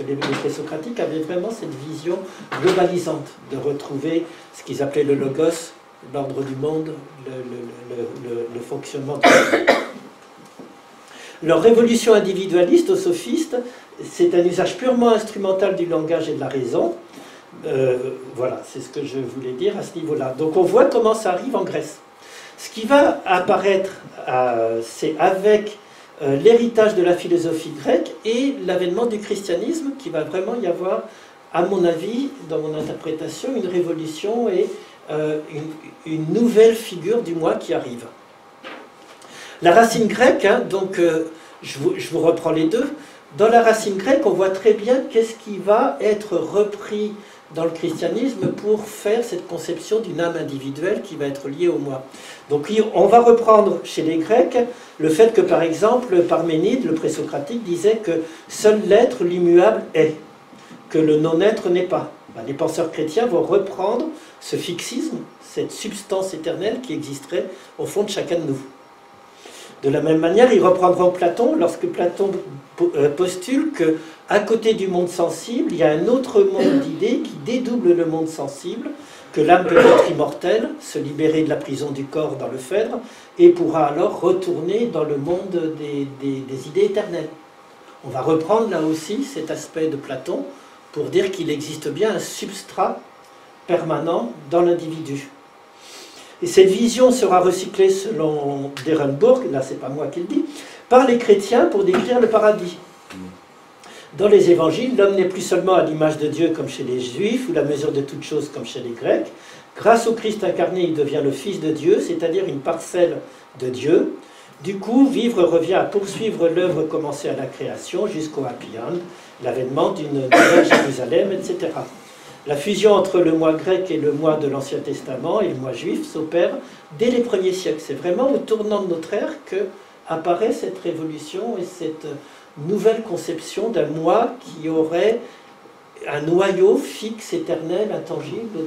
Les présocratiques avaient vraiment cette vision globalisante de retrouver ce qu'ils appelaient le logos, l'ordre du monde, le fonctionnement du monde. Leur révolution individualiste aux sophistes, c'est un usage purement instrumental du langage et de la raison. Voilà, c'est ce que je voulais dire à ce niveau-là. Donc on voit comment ça arrive en Grèce. Ce qui va apparaître, c'est avec l'héritage de la philosophie grecque et l'avènement du christianisme, qui va vraiment y avoir, à mon avis, dans mon interprétation, une révolution et une nouvelle figure du moi qui arrive. La racine grecque, hein, donc je vous reprends les deux. Dans la racine grecque, on voit très bien qu'est-ce qui va être repris dans le christianisme pour faire cette conception d'une âme individuelle qui va être liée au moi. Donc on va reprendre chez les Grecs le fait que, par exemple, Parménide, le présocratique, disait que seul l'être, l'immuable, est, que le non-être n'est pas. Ben, les penseurs chrétiens vont reprendre ce fixisme, cette substance éternelle qui existerait au fond de chacun de nous. De la même manière, ils reprendront Platon, lorsque Platon postule qu'à côté du monde sensible, il y a un autre monde d'idées qui dédouble le monde sensible, que l'âme peut être immortelle, se libérer de la prison du corps dans le Phèdre, et pourra alors retourner dans le monde des idées éternelles. On va reprendre là aussi cet aspect de Platon pour dire qu'il existe bien un substrat permanent dans l'individu. Et cette vision sera recyclée selon d'Ehrenburg, là c'est pas moi qui le dis, par les chrétiens pour décrire le paradis. Dans les évangiles, l'homme n'est plus seulement à l'image de Dieu comme chez les Juifs, ou la mesure de toutes choses comme chez les Grecs. Grâce au Christ incarné, il devient le Fils de Dieu, c'est-à-dire une parcelle de Dieu. Du coup, vivre revient à poursuivre l'œuvre commencée à la création jusqu'au Happy End, l'avènement d'une nouvelle Jérusalem, etc. La fusion entre le moi grec et le moi de l'Ancien Testament et le moi juif s'opère dès les premiers siècles. C'est vraiment au tournant de notre ère que apparaît cette révolution et cette nouvelle conception d'un moi qui aurait un noyau fixe, éternel, intangible,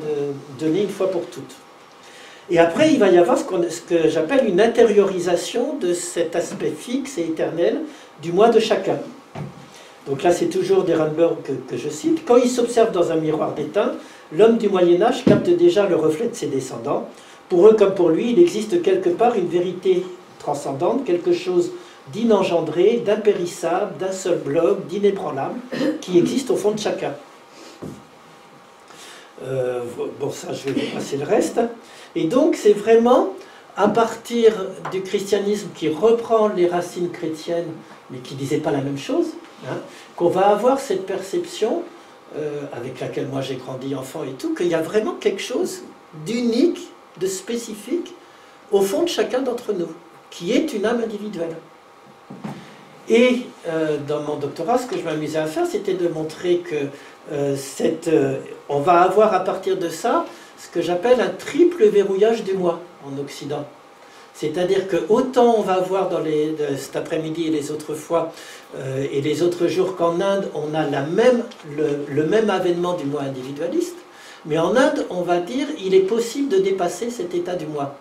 donné une fois pour toutes. Et après, il va y avoir ce que j'appelle une intériorisation de cet aspect fixe et éternel du moi de chacun. Donc là, c'est toujours d'Ehrenburg que je cite. Quand il s'observe dans un miroir d'étain, l'homme du Moyen-Âge capte déjà le reflet de ses descendants. Pour eux comme pour lui, il existe quelque part une vérité transcendante, quelque chose d'inengendré, d'impérissable, d'un seul bloc, d'inébranlable, qui existe au fond de chacun. Bon, ça, je vais vous passer le reste. Et donc, c'est vraiment à partir du christianisme qui reprend les racines chrétiennes, mais qui ne disait pas la même chose, hein, qu'on va avoir cette perception, avec laquelle moi j'ai grandi enfant et tout, qu'il y a vraiment quelque chose d'unique, de spécifique, au fond de chacun d'entre nous, qui est une âme individuelle. Et dans mon doctorat, ce que je m'amusais à faire, c'était de montrer que on va avoir à partir de ça ce que j'appelle un triple verrouillage du moi en Occident. C'est-à-dire que autant on va avoir cet après-midi et les autres fois et les autres jours qu'en Inde, on a le même avènement du moi individualiste, mais en Inde, on va dire il est possible de dépasser cet état du moi,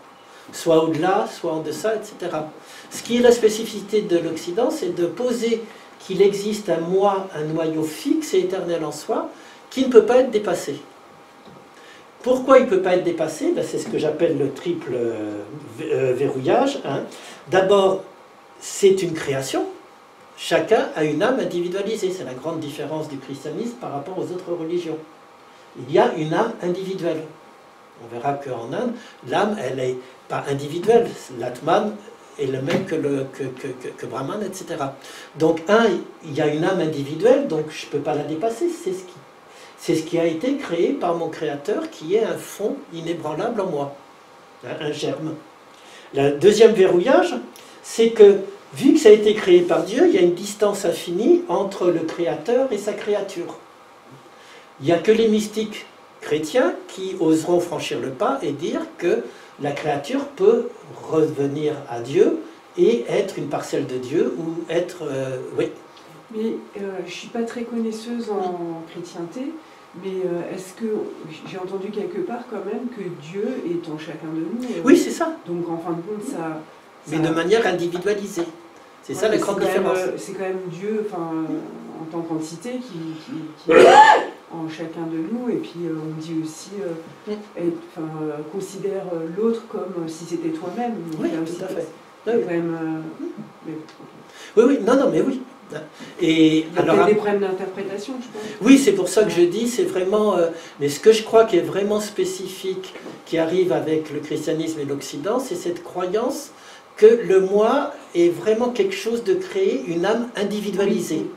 soit au-delà, soit en deçà, etc. Ce qui est la spécificité de l'Occident, c'est de poser qu'il existe un moi, un noyau fixe et éternel en soi, qui ne peut pas être dépassé. Pourquoi il ne peut pas être dépassé? Ben, c'est ce que j'appelle le triple verrouillage. Hein. D'abord, c'est une création. Chacun a une âme individualisée. C'est la grande différence du christianisme par rapport aux autres religions. Il y a une âme individuelle. On verra qu'en Inde, l'âme, elle n'est pas individuelle. L'Atman est le même que Brahman, etc. Donc, il y a une âme individuelle, donc je ne peux pas la dépasser. C'est ce qui a été créé par mon créateur, qui est un fond inébranlable en moi, un germe. Le deuxième verrouillage, c'est que vu que ça a été créé par Dieu, il y a une distance infinie entre le Créateur et sa créature. Il n'y a que les mystiques chrétiens qui oseront franchir le pas et dire que la créature peut revenir à Dieu et être une parcelle de Dieu ou être... oui. Mais je ne suis pas très connaisseuse en chrétienté, mais est-ce que j'ai entendu quelque part quand même que Dieu est en chacun de nous oui, c'est ça. Donc en fin de compte, ça... Mais de manière individualisée. C'est ça la grande différence. C'est quand même Dieu, en tant qu'entité, qui est en chacun de nous. Et puis on dit aussi, considère l'autre comme si c'était toi-même. Oui, tout à fait. Quand même, oui, non, mais oui. Et il y a peut-être des problèmes d'interprétation, je pense. Oui, c'est pour ça que je dis, c'est vraiment... mais ce que je crois qui est vraiment spécifique, qui arrive avec le christianisme et l'Occident, c'est cette croyance que le moi est vraiment quelque chose de créé, une âme individualisée.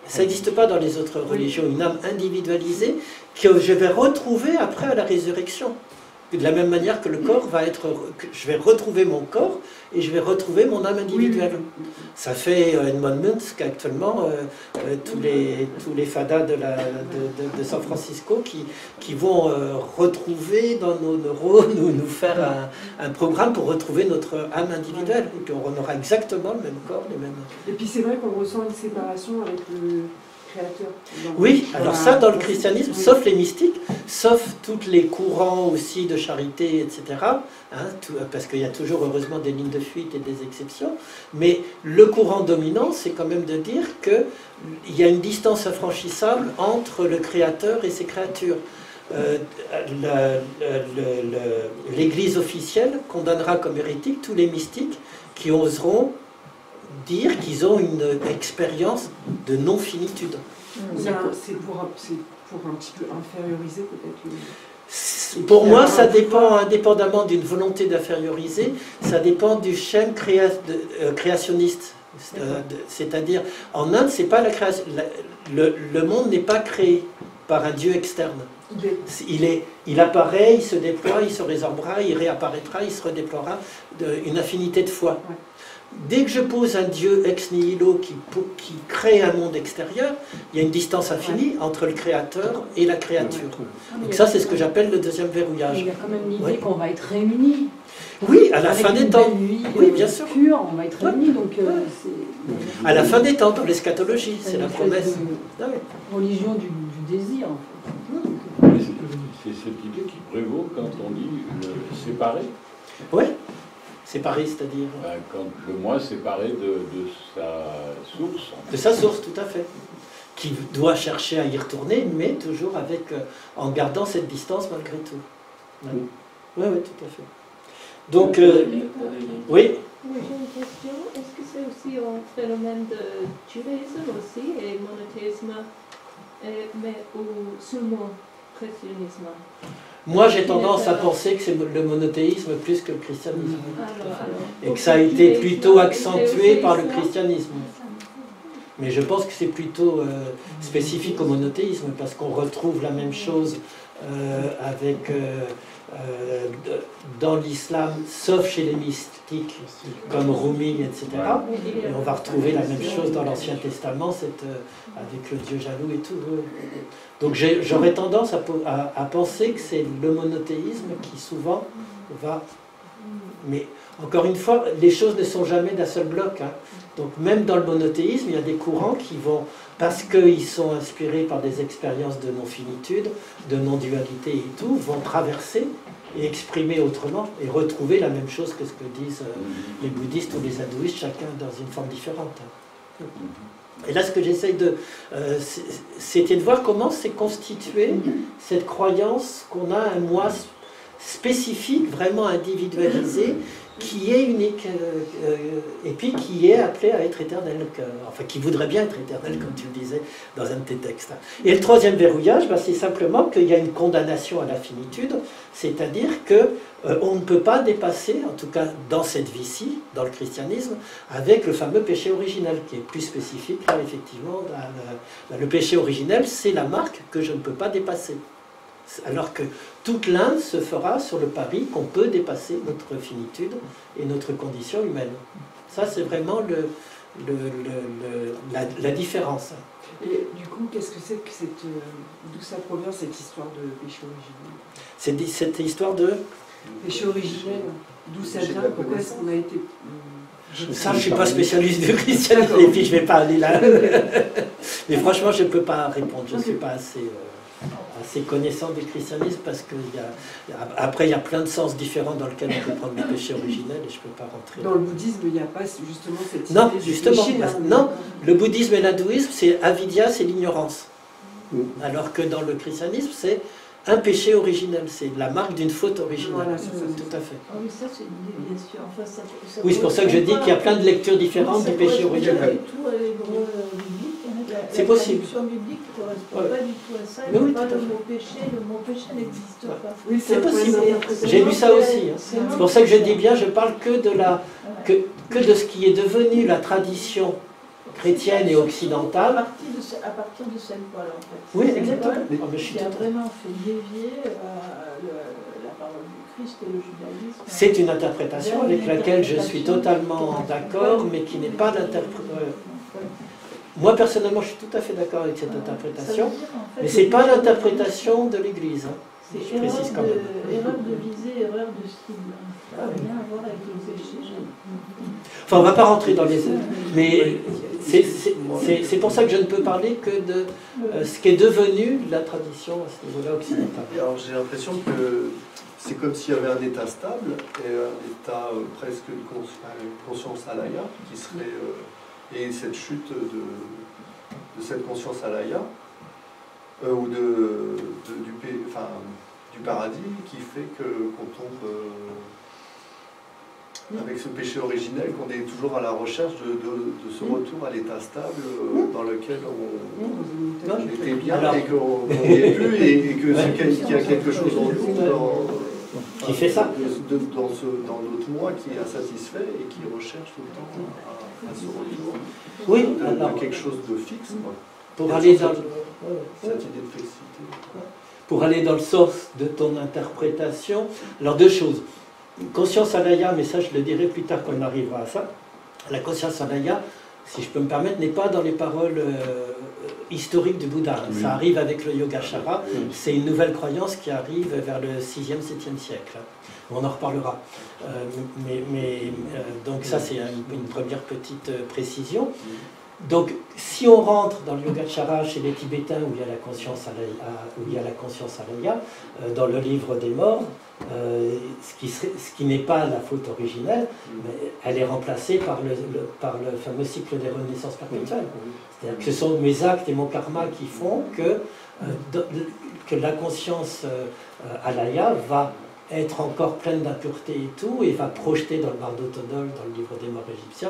Ça n'existe pas dans les autres religions, une âme individualisée que je vais retrouver après à la résurrection. De la même manière que le corps va être... Je vais retrouver mon corps et je vais retrouver mon âme individuelle. Ça fait Edmund Munch qu'actuellement, tous les fadas de San Francisco qui vont retrouver dans nos neurones ou nous faire un programme pour retrouver notre âme individuelle. Et puis on aura exactement le même corps, les mêmes... Et puis c'est vrai qu'on ressent une séparation avec le Créateur. Oui, alors ça dans le christianisme, sauf les mystiques, sauf tous les courants aussi de charité, etc. Parce qu'il y a toujours heureusement des lignes de fuite et des exceptions. Mais le courant dominant, c'est quand même de dire qu'il y a une distance infranchissable entre le Créateur et ses créatures. L'Église officielle condamnera comme hérétiques tous les mystiques qui oseront dire qu'ils ont une expérience de non-finitude. C'est pour un petit peu inférioriser peut-être Pour moi, ça dépend, indépendamment d'une volonté d'inférioriser, ça dépend du schème créationniste. C'est-à-dire, en Inde, c'est pas la création. Le monde n'est pas créé par un Dieu externe. Il apparaît, il se déploie, il se résorbera, il réapparaîtra, il se redéploiera, une infinité de fois. Ouais. Dès que je pose un Dieu ex nihilo qui crée un monde extérieur, il y a une distance infinie entre le créateur et la créature. Donc ça, c'est ce que j'appelle le deuxième verrouillage. Il y a quand même l'idée qu'on va être réunis. Oui, à la fin des temps. Oui, bien sûr. Pure, on va être réunis, donc à la fin des temps, dans l'eschatologie, c'est la promesse. Religion du désir, en fait. C'est cette idée qui prévaut quand on dit le séparer. Oui. Séparé, c'est-à-dire quand le moi séparé de sa source. De sa source, tout à fait. Qui doit chercher à y retourner, mais toujours en gardant cette distance malgré tout. Oui, oui, tout à fait. Donc, oui. J'ai une question. Est-ce que c'est aussi un phénomène de judaïsme aussi, et monothéisme, mais ou seulement christianisme? Moi, j'ai tendance à penser que c'est le monothéisme plus que le christianisme. Et que ça a été plutôt accentué par le christianisme. Mais je pense que c'est plutôt spécifique au monothéisme, parce qu'on retrouve la même chose dans l'islam, sauf chez les mystiques, comme Rumi, etc. Et on va retrouver la même chose dans l'Ancien Testament, avec le Dieu jaloux et tout. Donc j'aurais tendance à penser que c'est le monothéisme qui souvent va... Mais encore une fois, les choses ne sont jamais d'un seul bloc. Donc même dans le monothéisme, il y a des courants qui vont, parce qu'ils sont inspirés par des expériences de non-finitude, de non-dualité et tout, vont traverser et exprimer autrement et retrouver la même chose que ce que disent les bouddhistes ou les hindouistes, chacun dans une forme différente. Et là, ce que j'essaye c'était de voir comment s'est constituée cette croyance qu'on a un moi spécifique, vraiment individualisé, qui est unique, et puis qui est appelé à être éternel, enfin qui voudrait bien être éternel, comme tu le disais dans un de tes textes. Et le troisième verrouillage, c'est simplement qu'il y a une condamnation à la finitude, c'est-à-dire qu'on ne peut pas dépasser, en tout cas dans cette vie-ci, dans le christianisme, avec le fameux péché originel, qui est plus spécifique, là, effectivement. Le péché originel, c'est la marque que je ne peux pas dépasser. Alors que toute l'Inde se fera sur le pari qu'on peut dépasser notre finitude et notre condition humaine. Ça, c'est vraiment la différence. Et du coup, qu'est-ce que c'est que d'où ça provient cette histoire de péché originel? C'est cette histoire de péché originel, d'où ça vient? Pourquoi est-ce qu'on a été... Ça, je ne suis pas spécialiste du christianisme, et puis je ne vais pas aller là. Mais franchement, je ne peux pas répondre. Je ne suis pas assez connaissant du christianisme parce qu'après, il y a plein de sens différents dans lesquels on peut prendre le péché originel et je ne peux pas rentrer. Dans le bouddhisme, il n'y a pas justement cette idée non, du justement, péché, là, non, le bouddhisme et l'hindouisme, c'est avidya, c'est l'ignorance. Alors que dans le christianisme, c'est un péché originel, c'est la marque d'une faute originelle. Voilà, c'est ça, tout à fait. Ah oui, ça c'est une déviation. Enfin, ça oui, c'est pour ça que je dis qu'il y a plein de lectures différentes du péché originel. C'est possible. La biblique ne correspond pas du tout à ça. Oui, pas tout à le fait. mot péché, le mot péché n'existe pas. Oui, c'est possible. J'ai lu ça aussi. C'est pour ça que je dis bien, je parle que de ce qui est devenu la tradition chrétienne et occidentale. À partir de cette voie-là, en fait. Oui, exactement. Qui a vraiment fait dévier la parole du Christ et le judaïsme. C'est une interprétation avec laquelle je suis totalement d'accord, mais qui n'est pas l'interprétation. Moi, personnellement, je suis tout à fait d'accord avec cette interprétation, mais ce n'est pas l'interprétation de l'Église. C'est erreur de visée, erreur de cible. Ça n'a rien à voir avec le péché. Enfin, on ne va pas rentrer dans les... Mais c'est pour ça que je ne peux parler que de ce qui est devenu la tradition à ce niveau-là occidental. Alors j'ai l'impression que c'est comme s'il y avait un état stable et un état presque de conscience alaya qui serait... et cette chute de cette conscience alaya, ou du paradis, qui fait qu'on tombe avec ce péché originel, qu'on est toujours à la recherche de ce retour à l'état stable dans lequel on était bien et qu'on n'y est plus, et qu'il y a quelque chose en nous, qui fait ça dans notre moi qui est insatisfait et qui recherche tout le temps à ce retour de quelque chose de fixe. Pour aller dans cette idée de fixité. Pour aller dans le sens de ton interprétation, alors deux choses. Conscience alaya, mais ça je le dirai plus tard quand on arrivera à ça. La conscience alaya, si je peux me permettre, n'est pas dans les paroles historiques du Bouddha. Oui. Ça arrive avec le Yogacara. Oui. C'est une nouvelle croyance qui arrive vers le 6e, 7e siècle. On en reparlera. Donc ça, c'est une première petite précision. Donc, si on rentre dans le Yogacara chez les Tibétains où il y a la conscience alaya, dans le livre des morts, ce qui n'est pas la faute originelle, mais elle est remplacée par le fameux cycle des renaissances perpétuelles. C'est-à-dire que ce sont mes actes et mon karma qui font que la conscience alaya va être encore pleine d'impureté et tout, et va projeter dans le Bardotodol, dans le livre des morts égyptiens,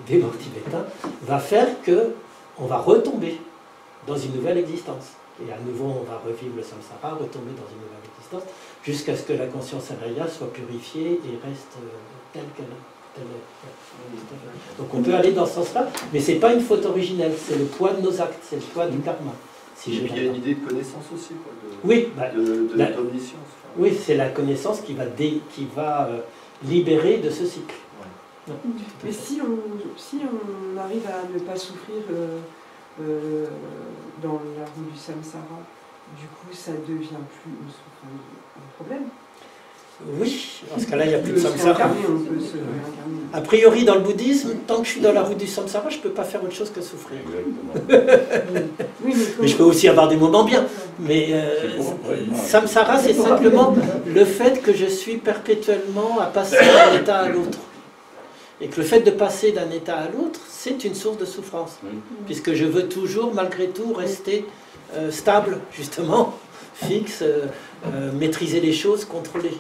des morts tibétains, va faire qu'on va retomber dans une nouvelle existence. Et à nouveau, on va revivre le samsara, retomber dans une nouvelle existence, jusqu'à ce que la conscience alaya soit purifiée et reste telle qu'elle est. Donc on peut aller dans ce sens-là, mais ce n'est pas une faute originelle, c'est le poids de nos actes, c'est le poids du karma. Et puis il y a une idée de connaissance aussi, oui, d'omniscience. Oui, c'est la connaissance qui va libérer de ce cycle. Ouais. Mais si on arrive à ne pas souffrir dans la roue du samsara, du coup ça devient plus un problème. Oui, dans ce cas-là, il n'y a plus de samsara. A priori, dans le bouddhisme, tant que je suis dans la route du samsara, je ne peux pas faire autre chose que souffrir. Mais je peux aussi avoir des moments bien. Mais samsara, c'est simplement le fait que je suis perpétuellement à passer d'un état à l'autre. Et que le fait de passer d'un état à l'autre, c'est une source de souffrance. Puisque je veux toujours, malgré tout, rester stable, justement, fixe, maîtriser les choses, contrôler.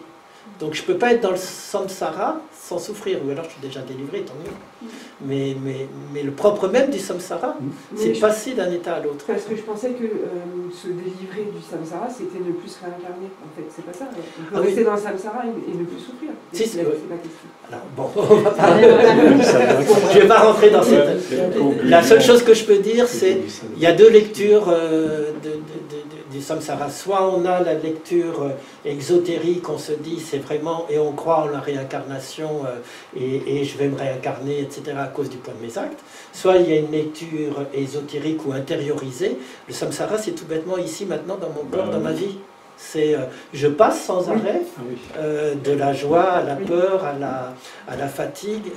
Donc je ne peux pas être dans le samsara sans souffrir, ou alors je suis déjà délivré, tant mieux. Mais le propre même du samsara, c'est passer d'un état à l'autre. Parce que je pensais que se délivrer du samsara, c'était ne plus se réincarner. En fait, c'est pas ça. On peut rester dans le samsara et ne plus souffrir. Si, c'est pas question. Alors bon, on va pas... je ne vais pas rentrer dans cette... La seule chose que je peux dire, c'est qu'il y a deux lectures du samsara. Soit on a la lecture exotérique, on se dit c'est vraiment, et on croit en la réincarnation, et je vais me réincarner, etc., à cause du poids de mes actes. Soit il y a une lecture ésotérique ou intériorisée. Le samsara, c'est tout bêtement ici, maintenant, dans mon corps, dans ma vie. C'est, je passe sans arrêt de la joie à la peur, à la fatigue.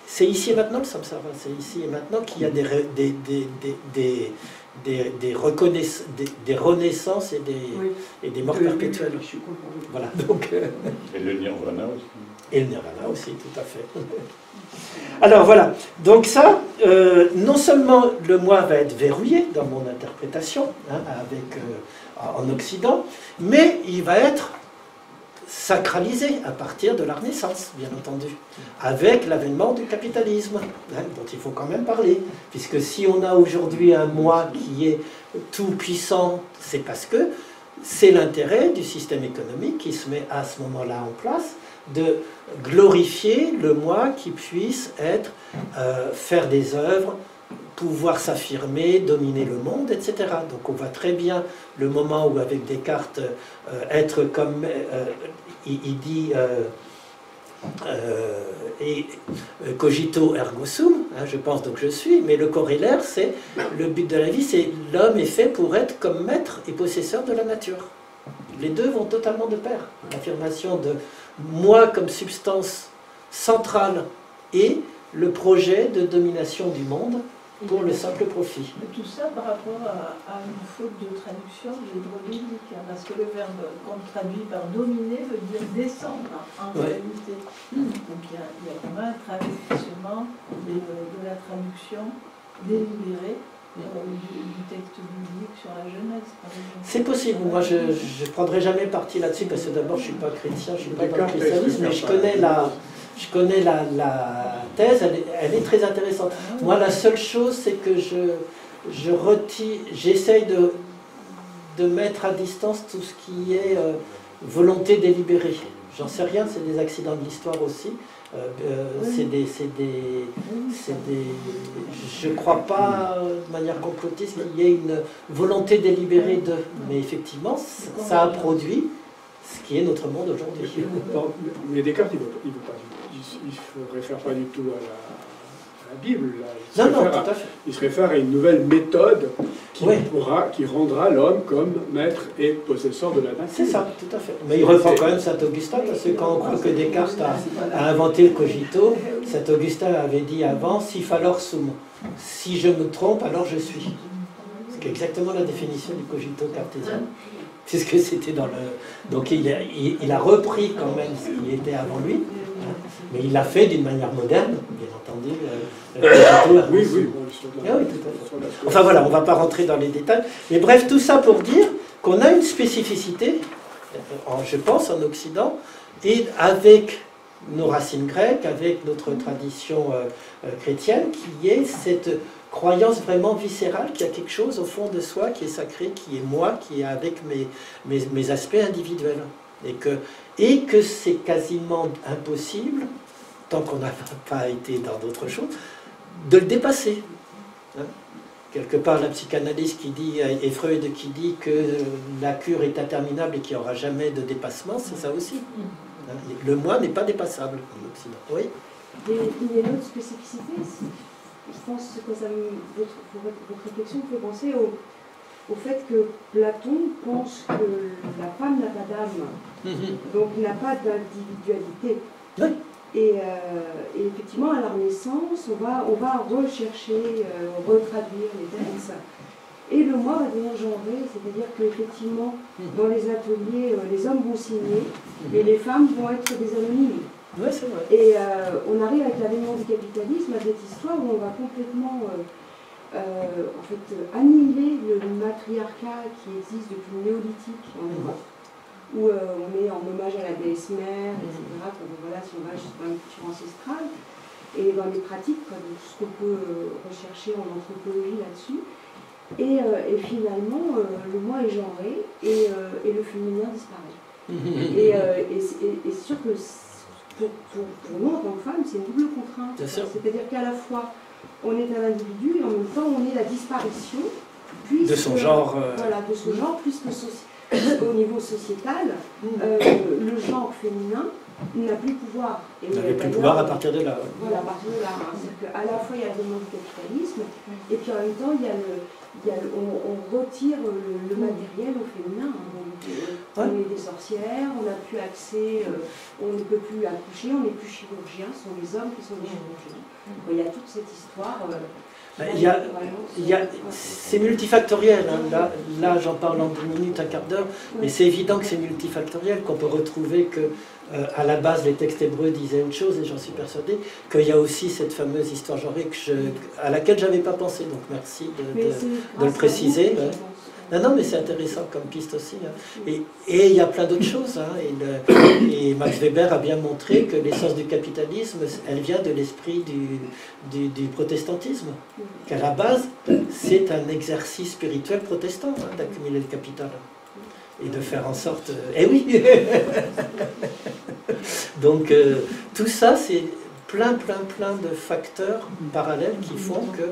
C'est ici et maintenant le samsara. C'est ici et maintenant qu'il y a des renaissances et des morts perpétuelles. Voilà. Donc, et le nirvana aussi. Et le nirvana aussi, tout à fait. Alors voilà, donc ça, non seulement le moi va être verrouillé dans mon interprétation, hein, en Occident, mais il va être sacralisé à partir de la Renaissance, bien entendu, avec l'avènement du capitalisme, hein, dont il faut quand même parler, puisque si on a aujourd'hui un moi qui est tout puissant, c'est parce que c'est l'intérêt du système économique qui se met à ce moment-là en place, de glorifier le moi qui puisse être, faire des œuvres, pouvoir s'affirmer, dominer le monde, etc. Donc on voit très bien le moment où avec Descartes, être comme, il dit cogito ergo sum, hein, je pense donc je suis, mais le corollaire c'est, le but de la vie c'est l'homme est fait pour être comme maître et possesseur de la nature. Les deux vont totalement de pair. L'affirmation de moi comme substance centrale et le projet de domination du monde pour le simple profit. Tout ça par rapport à une faute de traduction de l'hébreu biblique, parce que le verbe qu'on traduit par dominer veut dire descendre en réalité. Donc il y a vraiment un travestissement de la traduction délibérée du texte biblique sur la Genèse, par exemple. C'est possible. Moi, je ne prendrai jamais parti là-dessus, parce que d'abord, je ne suis pas chrétien, je ne suis pas dans le christianisme, mais je connais la thèse, elle est très intéressante. Moi, la seule chose, c'est que j'essaye de mettre à distance tout ce qui est volonté délibérée. J'en sais rien, c'est des accidents de l'histoire aussi. Je ne crois pas de manière complotiste qu'il y ait une volonté délibérée de... Mais effectivement, ça a produit ce qui est notre monde aujourd'hui. Mais Descartes, il ne réfère pas du tout à la Bible. Là. Il se réfère à une nouvelle méthode qui rendra l'homme comme maître et possesseur de la nature. C'est ça, tout à fait. Mais il reprend quand même Saint-Augustin, parce que quand on croit que Descartes a inventé le cogito, Saint-Augustin avait dit avant, si falor sum. Si je me trompe, alors je suis. C'est exactement la définition du cogito cartésien. Puisque c'était dans le... Donc il a repris quand même ce qui était avant lui, hein, mais il l'a fait d'une manière moderne, bien entendu. Oui, tout à fait. Enfin voilà, on ne va pas rentrer dans les détails. Mais bref, tout ça pour dire qu'on a une spécificité, je pense, en Occident, et avec nos racines grecques, avec notre tradition chrétienne, qui est cette croyance vraiment viscérale qu'il y a quelque chose au fond de soi qui est sacré, qui est moi, qui est avec mes aspects individuels. Et que c'est quasiment impossible, tant qu'on n'a pas été dans d'autres choses, de le dépasser. Hein? Quelque part, la psychanalyse qui dit, et Freud qui dit que la cure est interminable et qu'il n'y aura jamais de dépassement, c'est ça aussi. Hein? Le moi n'est pas dépassable en Occident. Oui. Il y a une autre spécificité. Je pense que votre réflexion me fait penser au fait que Platon pense que la femme n'a pas d'âme, donc n'a pas d'individualité. Oui. Et effectivement, à la Renaissance, on va rechercher, retraduire les textes, et le moi va devenir genré, c'est-à-dire qu'effectivement, dans les ateliers, les hommes vont signer, et les femmes vont être des anonymes. Ouais, c'est vrai. Et on arrive avec l'avènement du capitalisme à cette histoire où on va complètement en fait, annihiler le matriarcat qui existe depuis le néolithique en Europe, où on est en hommage à la déesse mère, etc. Voilà, si on va juste dans une culture ancestrale, et dans les pratiques, ce qu'on peut rechercher en anthropologie là-dessus. Et finalement, le moi est genré et le féminin disparaît. Et c'est sûr que pour nous, en tant que femmes, c'est une double contrainte. C'est-à-dire qu'à la fois, on est un individu et en même temps, on est la disparition puisque, de son genre. Voilà, de ce genre, puisqu'au niveau sociétal, le genre féminin n'a plus pouvoir. Il n'avait plus pouvoir à partir de là. Voilà, à partir de là. Hein. C'est-à-dire qu'à la fois, il y a le monde du capitalisme, et puis en même temps, on retire le matériel au féminin. Hein. On est des sorcières, on n'a plus accès, on ne peut plus accoucher, on n'est plus chirurgien, ce sont les hommes qui sont les chirurgiens. Il y a toute cette histoire. C'est multifactoriel, hein. Là j'en parle en 2 minutes, un quart d'heure, mais c'est évident que c'est multifactoriel, qu'on peut retrouver que à la base les textes hébreux disaient autre chose, et j'en suis persuadé qu'il y a aussi cette fameuse histoire genrée à laquelle je n'avais pas pensé, donc merci de le préciser. Non, mais c'est intéressant comme piste aussi. Hein. Et il y a plein d'autres choses. Hein. Et Max Weber a bien montré que l'essence du capitalisme, elle vient de l'esprit du protestantisme. Qu'à la base, c'est un exercice spirituel protestant, hein, d'accumuler le capital. Et de faire en sorte... Eh oui Donc, tout ça, c'est plein de facteurs parallèles qui font que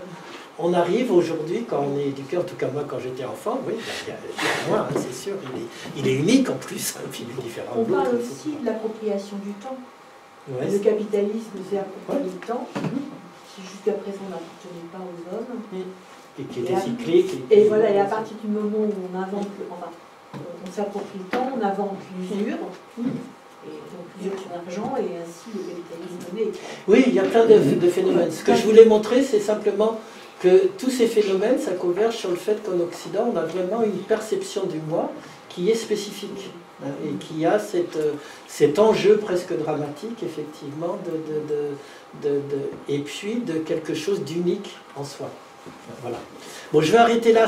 on arrive aujourd'hui, quand on est éduqué, en tout cas moi quand j'étais enfant, oui, il y a moi, hein, c'est sûr, il est unique en plus, hein, puis il est différent. On parle aussi de l'appropriation du temps. Ouais, le capitalisme s'est approprié le temps, qui jusqu'à présent n'appartenait pas aux hommes. Et qui était cyclique. Et voilà, et à partir du moment où on invente, on s'approprie le temps, on invente l'usure. Et donc l'usure sur l'argent, et ainsi le capitalisme naît. Oui, il y a plein de phénomènes. Ce que je voulais montrer, c'est simplement que tous ces phénomènes, ça converge sur le fait qu'en Occident, on a vraiment une perception du moi qui est spécifique, hein, et qui a cet enjeu presque dramatique, effectivement, et puis de quelque chose d'unique en soi. Voilà. Bon, je vais arrêter là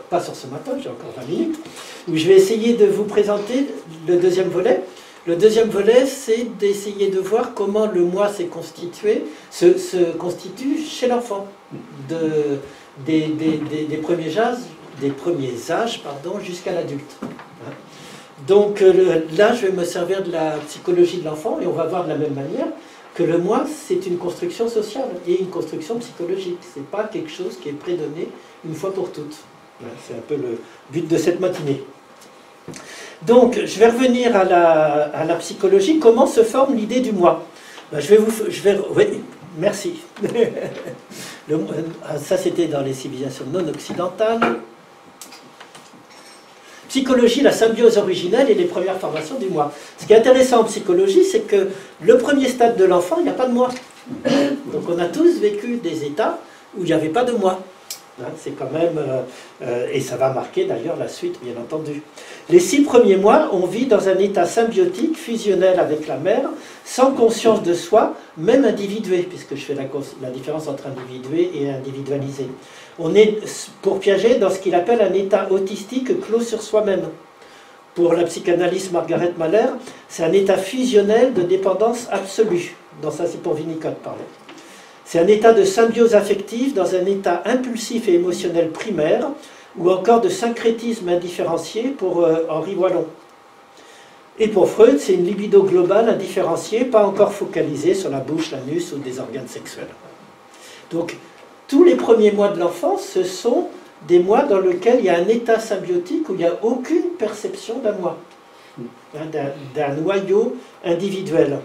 pas sur ce matin, j'ai encore 20 minutes, où je vais essayer de vous présenter le deuxième volet. Le deuxième volet, c'est d'essayer de voir comment le moi s'est constitué, se constitue chez l'enfant, des premiers âges jusqu'à l'adulte. Donc là, je vais me servir de la psychologie de l'enfant, et on va voir de la même manière que le moi, c'est une construction sociale et une construction psychologique. Ce n'est pas quelque chose qui est prédonné une fois pour toutes. C'est un peu le but de cette matinée. Donc, je vais revenir à la psychologie. Comment se forme l'idée du moi? Oui, merci. Ça, c'était dans les civilisations non occidentales. Psychologie, la symbiose originelle et les premières formations du moi. Ce qui est intéressant en psychologie, c'est que le premier stade de l'enfant, il n'y a pas de moi. Donc, on a tous vécu des états où il n'y avait pas de moi. C'est quand même, et ça va marquer d'ailleurs la suite, bien entendu. Les 6 premiers mois, on vit dans un état symbiotique, fusionnel avec la mère, sans conscience de soi, même individué, puisque je fais la différence entre individué et individualisé. On est, pour Piaget, dans ce qu'il appelle un état autistique clos sur soi-même. Pour la psychanalyste Margaret Mahler, c'est un état fusionnel de dépendance absolue. Dans ça, c'est pour Winnicott, pardon. C'est un état de symbiose affective dans un état impulsif et émotionnel primaire, ou encore de syncrétisme indifférencié pour Henri Wallon. Et pour Freud, c'est une libido globale indifférenciée, pas encore focalisée sur la bouche, l'anus ou des organes sexuels. Donc, tous les premiers mois de l'enfance, ce sont des mois dans lesquels il y a un état symbiotique où il n'y a aucune perception d'un moi, d'un noyau individuel.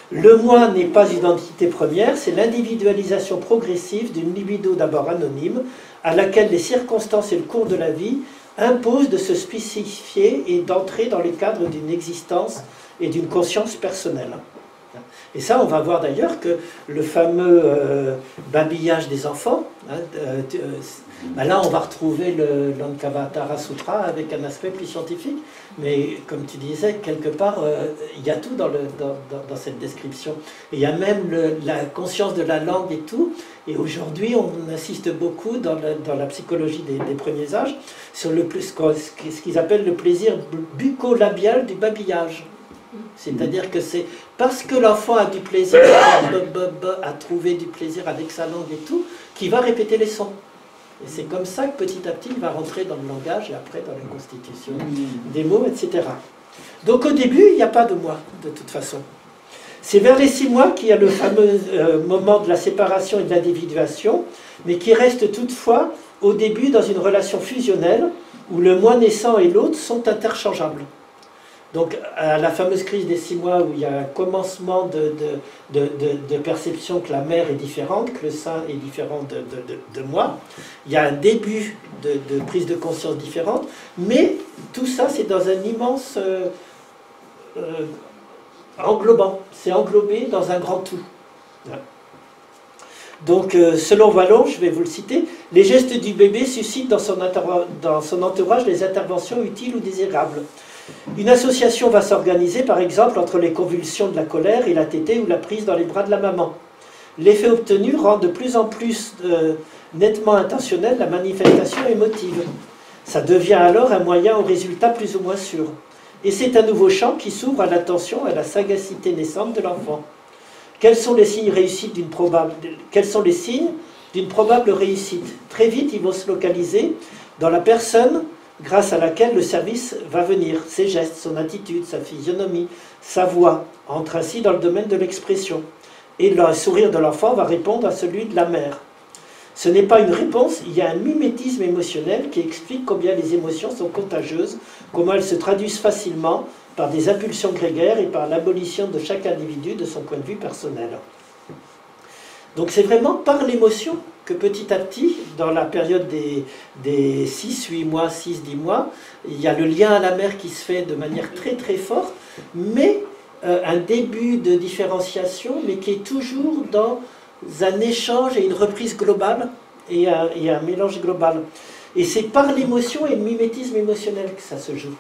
Le moi n'est pas une identité première, c'est l'individualisation progressive d'une libido d'abord anonyme, à laquelle les circonstances et le cours de la vie imposent de se spécifier et d'entrer dans les cadres d'une existence et d'une conscience personnelle. Et ça, on va voir d'ailleurs que le fameux babillage des enfants, là on va retrouver le Lankavatara Sutra avec un aspect plus scientifique, mais comme tu disais, quelque part, il y a tout dans cette description. Et il y a même la conscience de la langue et tout, et aujourd'hui on insiste beaucoup dans la psychologie des premiers âges sur ce qu'ils appellent le plaisir bucco-labial du babillage. C'est-à-dire que c'est parce que l'enfant a du plaisir, à trouver du plaisir avec sa langue et tout, qu'il va répéter les sons. Et c'est comme ça que petit à petit, il va rentrer dans le langage et après dans la constitution des mots, etc. Donc au début, il n'y a pas de moi, de toute façon. C'est vers les 6 mois qu'il y a le fameux moment de la séparation et de l'individuation, mais qui reste toutefois au début dans une relation fusionnelle où le moi naissant et l'autre sont interchangeables. Donc à la fameuse crise des 6 mois où il y a un commencement de perception que la mère est différente, que le sein est différent de moi, il y a un début de prise de conscience différente, mais tout ça c'est dans un immense englobant, c'est englobé dans un grand tout. Donc, selon Vallon, je vais vous le citer, les gestes du bébé suscitent dans son entourage les interventions utiles ou désirables. Une association va s'organiser, par exemple, entre les convulsions de la colère et la tétée ou la prise dans les bras de la maman. L'effet obtenu rend de plus en plus nettement intentionnelle la manifestation émotive. Ça devient alors un moyen au résultat plus ou moins sûr. Et c'est un nouveau champ qui s'ouvre à l'attention et à la sagacité naissante de l'enfant. Quels sont les signes d'une probable réussite? Très vite, ils vont se localiser dans la personne grâce à laquelle le service va venir. Ses gestes, son attitude, sa physionomie, sa voix entrent ainsi dans le domaine de l'expression. Et le sourire de l'enfant va répondre à celui de la mère. Ce n'est pas une réponse, il y a un mimétisme émotionnel qui explique combien les émotions sont contagieuses, comment elles se traduisent facilement par des impulsions grégaires et par l'abolition de chaque individu de son point de vue personnel. Donc c'est vraiment par l'émotion que petit à petit, dans la période des 6-8 mois, 6-10 mois, il y a le lien à la mère qui se fait de manière très très forte, mais un début de différenciation, mais qui est toujours dans un échange et une reprise globale et un mélange global. Et c'est par l'émotion et le mimétisme émotionnel que ça se joue.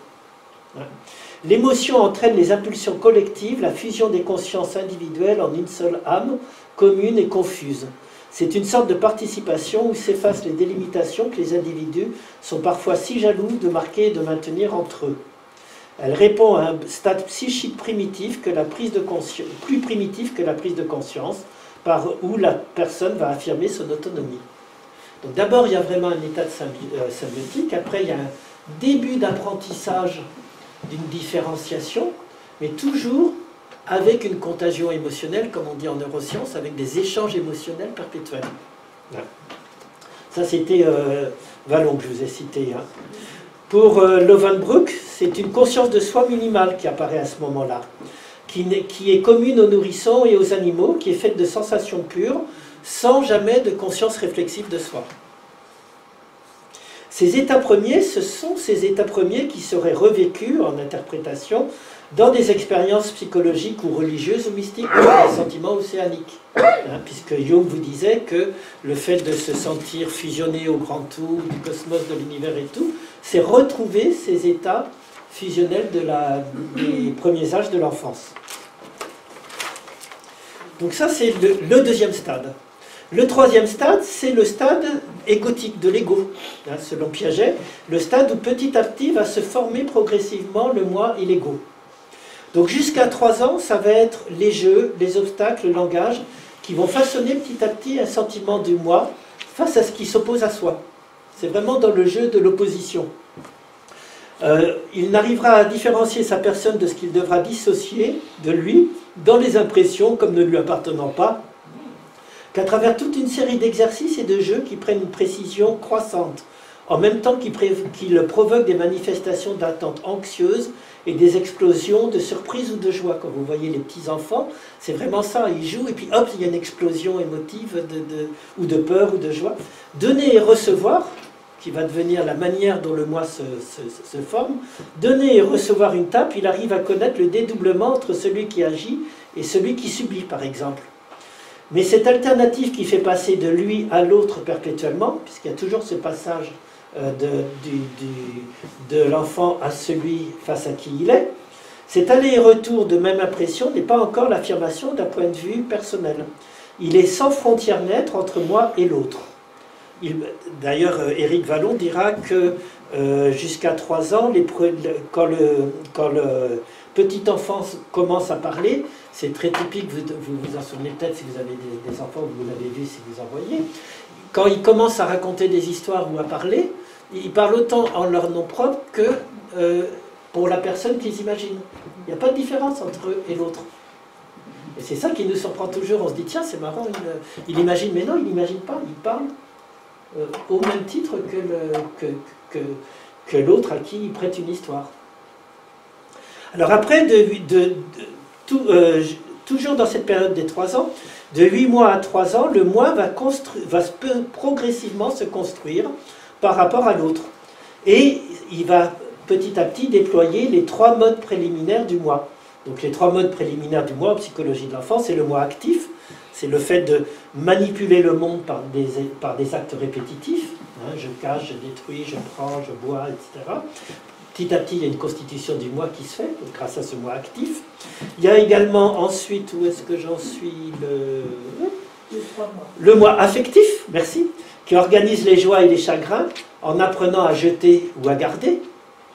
L'émotion entraîne les impulsions collectives, la fusion des consciences individuelles en une seule âme, commune et confuse. C'est une sorte de participation où s'effacent les délimitations que les individus sont parfois si jaloux de marquer et de maintenir entre eux. Elle répond à un stade psychique primitif que plus primitif que la prise de conscience, par où la personne va affirmer son autonomie. Donc d'abord, il y a vraiment un état de symbiotique, après il y a un début d'apprentissage d'une différenciation, mais toujours avec une contagion émotionnelle, comme on dit en neurosciences, avec des échanges émotionnels perpétuels. Ça, c'était Vallon que je vous ai cité. Pour Lovenbroek, c'est une conscience de soi minimale qui apparaît à ce moment-là, qui est commune aux nourrissons et aux animaux, qui est faite de sensations pures, sans jamais de conscience réflexive de soi. Ces états premiers, ce sont ces états premiers qui seraient revécus en interprétation dans des expériences psychologiques ou religieuses ou mystiques, des sentiments océaniques. Puisque Jung vous disait que le fait de se sentir fusionné au grand tout, du cosmos, de l'univers et tout, c'est retrouver ces états fusionnels des premiers âges de l'enfance. Donc ça, c'est le deuxième stade. Le troisième stade, c'est le stade égotique de l'ego, selon Piaget, le stade où petit à petit va se former progressivement le moi et l'ego. Donc jusqu'à 3 ans, ça va être les jeux, les obstacles, le langage, qui vont façonner petit à petit un sentiment du moi face à ce qui s'oppose à soi. C'est vraiment dans le jeu de l'opposition. Il n'arrivera à différencier sa personne de ce qu'il devra dissocier de lui dans les impressions comme ne lui appartenant pas, qu'à travers toute une série d'exercices et de jeux qui prennent une précision croissante, en même temps qu'ils provoquent des manifestations d'attente anxieuse et des explosions de surprise ou de joie. Quand vous voyez les petits-enfants, c'est vraiment ça, ils jouent et puis hop, il y a une explosion émotive ou de peur ou de joie. Donner et recevoir, qui va devenir la manière dont le moi se forme, donner et recevoir une tape, il arrive à connaître le dédoublement entre celui qui agit et celui qui subit, par exemple. Mais cette alternative qui fait passer de lui à l'autre perpétuellement, puisqu'il y a toujours ce passage de l'enfant à celui face à qui il est, cet aller et retour de même impression n'est pas encore l'affirmation d'un point de vue personnel. Il est sans frontière nette entre moi et l'autre. D'ailleurs, Éric Vallon dira que jusqu'à 3 ans, quand le petit enfant commence à parler, c'est très typique, vous vous en souvenez peut-être si vous avez des enfants, vous l'avez vu si vous en voyez, quand ils commencent à raconter des histoires ou à parler, ils parlent autant en leur nom propre que pour la personne qu'ils imaginent. Il n'y a pas de différence entre eux et l'autre. Et c'est ça qui nous surprend toujours, on se dit tiens c'est marrant, il imagine, mais non il n'imagine pas, il parle. au même titre que l'autre à qui il prête une histoire. Alors après, toujours dans cette période des 3 ans, de 8 mois à 3 ans, le moi va progressivement se construire par rapport à l'autre. Et il va petit à petit déployer les 3 modes préliminaires du moi. Donc les 3 modes préliminaires du moi en psychologie de l'enfant, c'est le moi actif, c'est le fait de manipuler le monde par des actes répétitifs. Hein, je cache, je détruis, je prends, je bois, etc. Petit à petit, il y a une constitution du moi qui se fait, donc grâce à ce moi actif. Il y a également ensuite, où est-ce que j'en suis, le moi affectif, merci, qui organise les joies et les chagrins en apprenant à jeter ou à garder.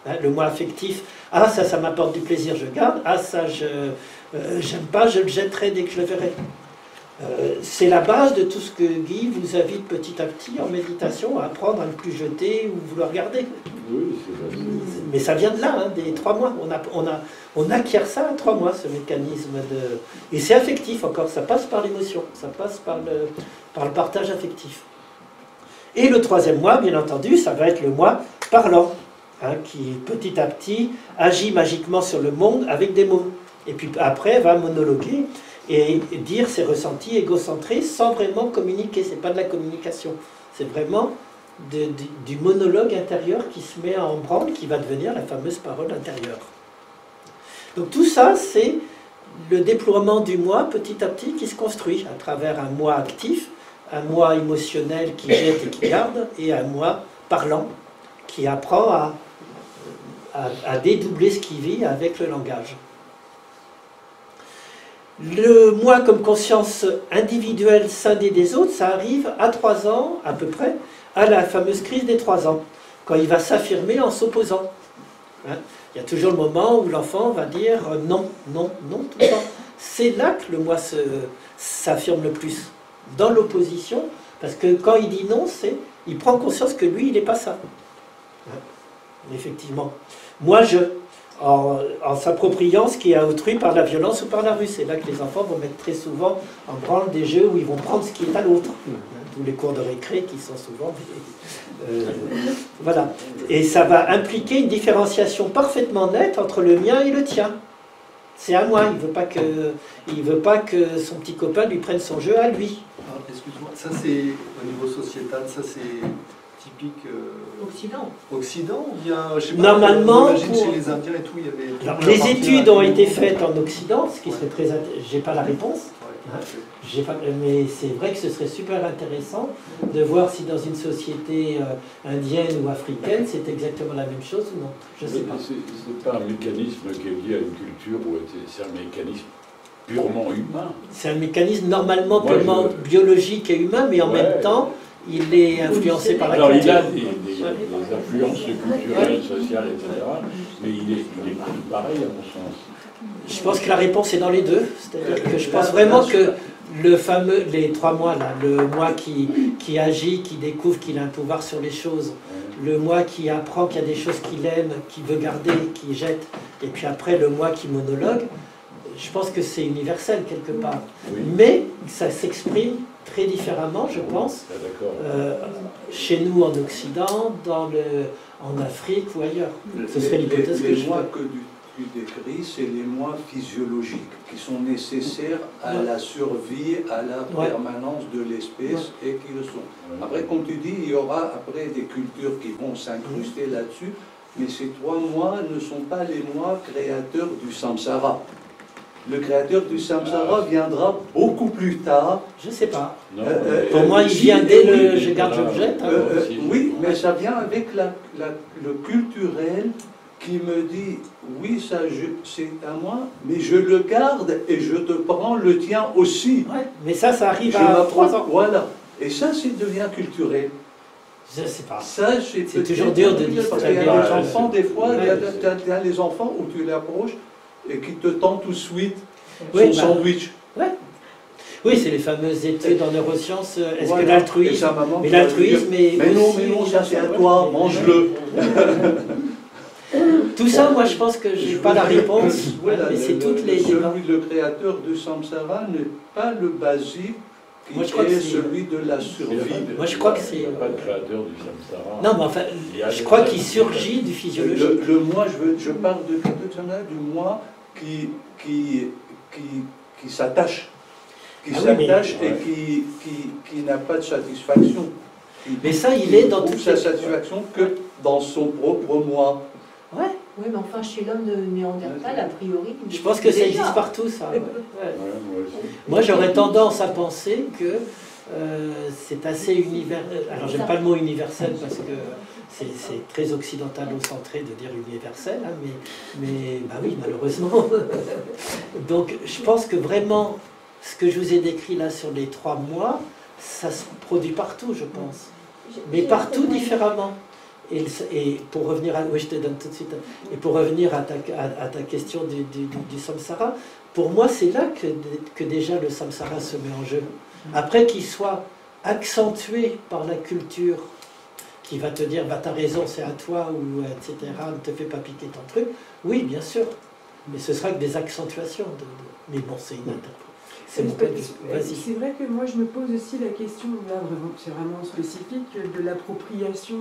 Hein, le moi affectif, ah ça m'apporte du plaisir, je garde, ah ça j'aime pas, je le jetterai dès que je le verrai. C'est la base de tout ce que Guy vous invite petit à petit en méditation à apprendre à ne plus jeter ou vouloir garder. Oui, c'est vrai. Mais ça vient de là, hein, des 3 mois. On acquiert ça à 3 mois, ce mécanisme de... Et c'est affectif encore, ça passe par l'émotion, ça passe par le partage affectif. Et le 3e mois, bien entendu, ça va être le moi parlant, hein, qui petit à petit agit magiquement sur le monde avec des mots. Et puis après, va monologuer et dire ses ressentis égocentrés sans vraiment communiquer. C'est pas de la communication, c'est vraiment du monologue intérieur qui se met en branle, qui va devenir la fameuse parole intérieure. Donc tout ça, c'est le déploiement du moi petit à petit qui se construit à travers un moi actif, un moi émotionnel qui jette et qui garde, et un moi parlant qui apprend à dédoubler ce qu'il vit avec le langage. Le moi comme conscience individuelle scindée des autres, ça arrive à 3 ans à peu près, à la fameuse crise des 3 ans, quand il va s'affirmer en s'opposant. Hein, il y a toujours le moment où l'enfant va dire non, non, non, tout le temps. C'est là que le moi s'affirme le plus, dans l'opposition, parce que quand il dit non, il prend conscience que lui, il n'est pas ça. Hein, effectivement. Moi, en s'appropriant ce qui est à autrui par la violence ou par la rue. C'est là que les enfants vont mettre très souvent en branle des jeux où ils vont prendre ce qui est à l'autre. Tous les cours de récré qui sont souvent... voilà. Et ça va impliquer une différenciation parfaitement nette entre le mien et le tien. C'est à moi, il veut pas que son petit copain lui prenne son jeu à lui. Ah, excuse-moi, ça c'est au niveau sociétal, ça c'est typique Occident ou bien, je sais pas, normalement, chez les Indiens et tout, il y avait... Alors, les études ont été faites en Occident, ce qui serait très... J'ai pas la réponse, hein, mais c'est vrai que ce serait super intéressant de voir si dans une société indienne ou africaine, c'est exactement la même chose ou non. Je sais pas. C'est pas un mécanisme qui est lié à une culture, ou c'est un mécanisme purement humain. C'est un mécanisme normalement purement biologique et humain, mais en même temps, il est influencé par la culture. Alors il a des influences culturelles, sociales, etc. Mais il est pareil à mon sens. Je pense que la réponse est dans les deux. C'est-à-dire que je pense vraiment que les 3 mois, là, le moi qui agit, qui découvre qu'il a un pouvoir sur les choses, le moi qui apprend qu'il y a des choses qu'il aime, qu'il veut garder, qui jette, et puis après le moi qui monologue, je pense que c'est universel quelque part. Oui. Mais ça s'exprime très différemment, je pense, chez nous en Occident, en Afrique ou ailleurs. Ce serait l'hypothèse que les moi que tu décris, c'est les moi physiologiques qui sont nécessaires à la survie, à la permanence de l'espèce et qui le sont. Après, comme tu dis, il y aura après des cultures qui vont s'incruster là-dessus, mais ces 3 moi ne sont pas les moi créateurs du samsara. Le créateur du samsara viendra beaucoup plus tard. Je ne sais pas. Pour moi, il vient dès le je garde, je jette. Oui, mais ça vient avec le culturel qui me dit, oui, ça c'est à moi, mais je le garde et je te prends le tien aussi. Ouais, mais ça arrive à 3 ans. Voilà. Et ça, devient culturel. Je ne sais pas. C'est toujours dur de distinguer les enfants. Des fois, il y a les enfants où tu l'approches et qui te tendent tout de suite son sandwich. Oui, c'est les fameuses études en neurosciences. Est-ce que l'altruisme... Mais l'altruisme est... Mais non, ça c'est à toi, mange-le. Tout ça, moi, je pense que je n'ai pas la réponse. Mais c'est toutes les... Le créateur du samsara n'est pas le basique est celui de la survie. Moi, je crois que c'est... Il n'y a pas de créateur du samsara. Non, mais enfin, je crois qu'il surgit du physiologique. Le moi, je parle de du moi qui s'attache. Qui s'attache et qui n'a pas de satisfaction. Mais ça, il est dans toute sa satisfaction que dans son propre moi. Ouais. Oui, mais enfin, chez l'homme de Néandertal, a priori... Je pense que ça existe partout, ça. Ouais. Moi, j'aurais tendance à penser que c'est assez universel. Alors, j'aime pas le mot universel parce que c'est très occidentalo-centré de dire universel, hein, mais bah oui, malheureusement. Donc, je pense que vraiment, ce que je vous ai décrit là sur les 3 mois, ça se produit partout, je pense. Mais partout différemment. Et pour revenir à... Oui, je te donne tout de suite. Et pour revenir à ta question du samsara, pour moi, c'est là que déjà le samsara se met en jeu. Après qu'il soit accentué par la culture qui va te dire, bah, t'as raison, c'est à toi, ou etc., ne te fais pas piquer ton truc. Oui, bien sûr. Mais ce sera que des accentuations. Mais bon, c'est une interprétation. C'est vrai que moi je me pose aussi la question, là c'est vraiment spécifique, de l'appropriation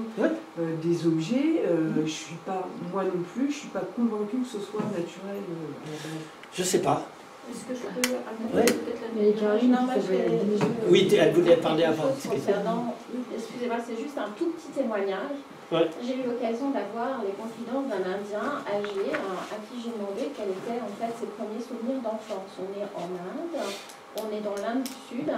des objets. Je suis pas, moi non plus, je suis pas convaincue que ce soit naturel à la base. Je sais pas. Est-ce que je peux peut-être Oui, elle voulait parler avant. Excusez-moi, c'est juste un tout petit témoignage. J'ai eu l'occasion d'avoir les confidences d'un Indien âgé à qui j'ai demandé quels étaient en fait ses premiers souvenirs d'enfance. On est en Inde, on est dans l'Inde du Sud,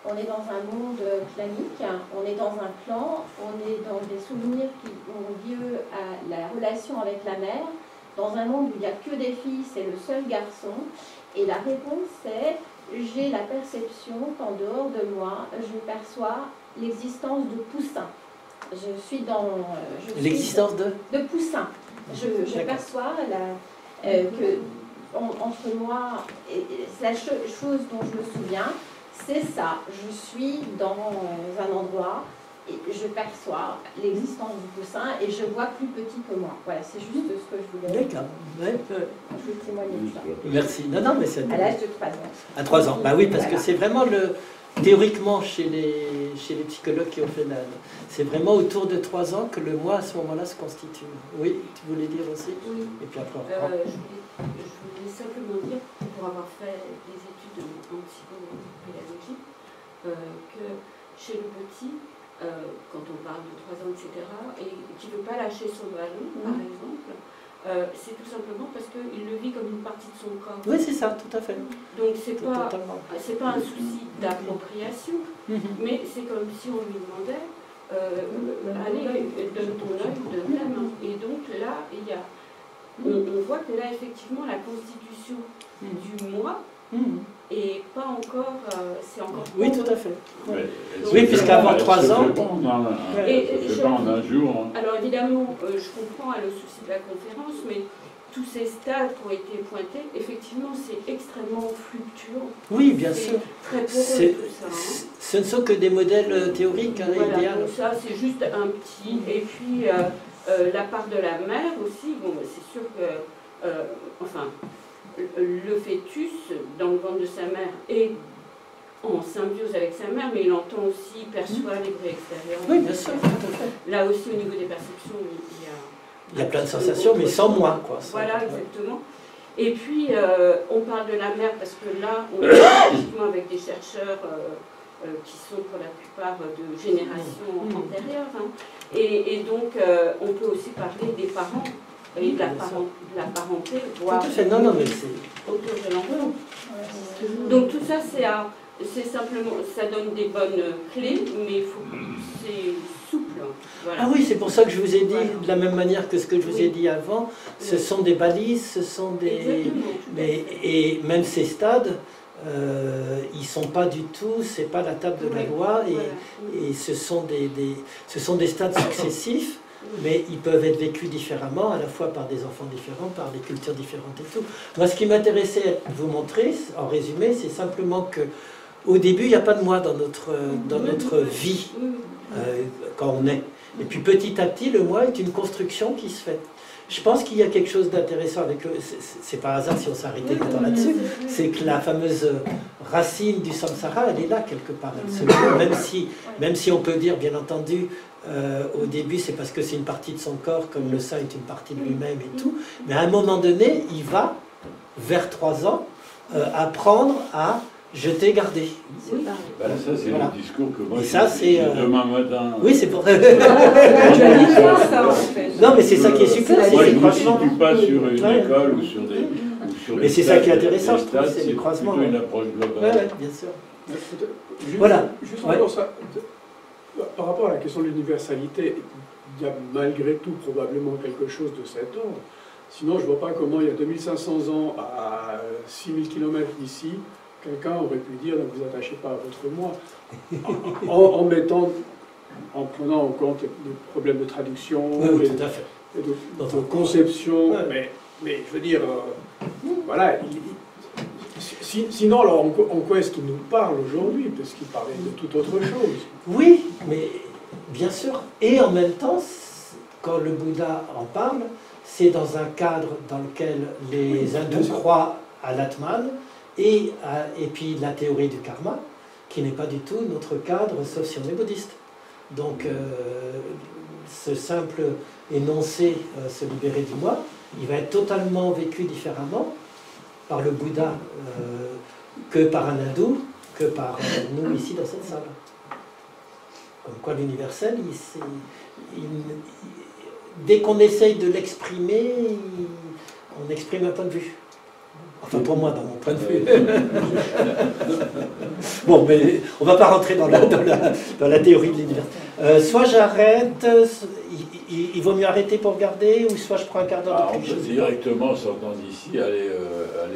on est dans un monde clanique, on est dans un clan, on est dans des souvenirs qui ont lieu à la relation avec la mère, dans un monde où il n'y a que des filles, c'est le seul garçon. Et la réponse c'est, j'ai la perception qu'en dehors de moi, je perçois l'existence de poussins. Je suis dans... L'existence de poussins. Je perçois que entre moi et la chose dont je me souviens, c'est ça. Je suis dans un endroit et je perçois l'existence du poussin et je vois plus petit que moi. Voilà, c'est juste ce que je voulais dire. D'accord. Je voulais témoigner de ça. Merci. Non, mais c'est... À l'âge de 3 ans. À 3 ans. Bah oui, parce que c'est vraiment théoriquement, chez les psychologues qui ont fait c'est vraiment autour de 3 ans que le moi, à ce moment-là, se constitue. Oui, tu voulais dire aussi? Oui. Et puis après, je voulais simplement dire, pour avoir fait des études en psychopédagogie, que chez le petit, quand on parle de 3 ans, etc., et qui ne veut pas lâcher son ballon, par exemple, c'est tout simplement parce qu'il le vit comme une partie de son corps. Oui, c'est ça, tout à fait. Donc c'est pas un souci d'appropriation, mais c'est comme si on lui demandait allez, donne ton œil, donne ta main. Et donc là, on voit que là, effectivement, la constitution du moi et pas encore, c'est encore... Oui, tout à fait. Oui, puisqu'avant 3 ans... C'est pas en un jour. Alors évidemment, je comprends le souci de la conférence, mais tous ces stades qui ont été pointés, effectivement, c'est extrêmement fluctuant. Oui, bien sûr. Très poreux, tout ça. Ce ne sont que des modèles théoriques, voilà, idéal. Donc ça, c'est juste un petit... Et puis, la part de la mère aussi, bon, c'est sûr que... enfin... Le fœtus, dans le ventre de sa mère, est en symbiose avec sa mère, mais il entend aussi, perçoit les bruits extérieurs. Oui, bien sûr, tout à fait. Là aussi, au niveau des perceptions, il y a plein de sensations, mais sans moi, quoi. Voilà, exactement. Et puis, on parle de la mère, parce que là, on est effectivement avec des chercheurs qui sont pour la plupart de générations antérieures. Hein. Et donc, on peut aussi parler des parents. Et de la parenté, voire non, mais c'est autour de l'enfant. Donc tout ça, c'est simplement, ça donne des bonnes clés, mais c'est souple. Voilà. Ah oui, c'est pour ça que je vous ai dit, de la même manière que ce que je vous ai dit avant, ce sont des balises, ce sont des... Et même ces stades, ils ne sont pas du tout, c'est pas la table de la loi, et ce sont des stades successifs. Mais ils peuvent être vécus différemment, à la fois par des enfants différents, par des cultures différentes et tout. Moi, ce qui m'intéressait à vous montrer, en résumé, c'est simplement qu'au début, il n'y a pas de moi dans notre vie, quand on est. Et puis petit à petit, le moi est une construction qui se fait. Je pense qu'il y a quelque chose d'intéressant avec c'est pas hasard si on s'est arrêté longtemps là-dessus, c'est que la fameuse racine du samsara, elle est là quelque part. Même si on peut dire, bien entendu, au début, c'est parce que c'est une partie de son corps, comme le sein est une partie de lui-même et tout. Mais à un moment donné, il va, vers 3 ans, apprendre à jeter, garder. Ben, ça, c'est le discours que moi j'ai demain matin. Oui, c'est pour ça. Non, mais c'est ça qui est super. Moi, je ne me situe pas sur une école ou sur des... Mais c'est ça qui est intéressant, je trouve, c'est le croisement. C'est plutôt une approche globale. Oui, bien sûr. Voilà. Juste par rapport à la question de l'universalité, il y a malgré tout probablement quelque chose de cet ordre. Sinon, je ne vois pas comment, il y a 2500 ans, à 6000 km d'ici, quelqu'un aurait pu dire « ne vous attachez pas à votre moi ». En prenant en compte les problèmes de traduction et de conception, mais je veux dire, voilà. Sinon, alors, en quoi est-ce qu'il nous parle aujourd'hui? Parce qu'il parlait de toute autre chose. Oui, mais bien sûr. Et en même temps, quand le Bouddha en parle, c'est dans un cadre dans lequel les hindous croient à l'Atman et puis la théorie du karma, qui n'est pas du tout notre cadre, sauf si on est bouddhiste. Donc, ce simple énoncé, se libérer du moi, il va être totalement vécu différemment par le Bouddha que par un hindou, que par nous ici dans cette salle. Comme quoi l'universel, dès qu'on essaye de l'exprimer, on exprime un point de vue. Enfin pour moi, dans mon point de vue. Bon, mais on ne va pas rentrer dans la théorie de l'univers. Soit j'arrête, il vaut mieux arrêter pour regarder, ou soit je prends un quart d'heure de plus. On peut directement, sortant d'ici, aller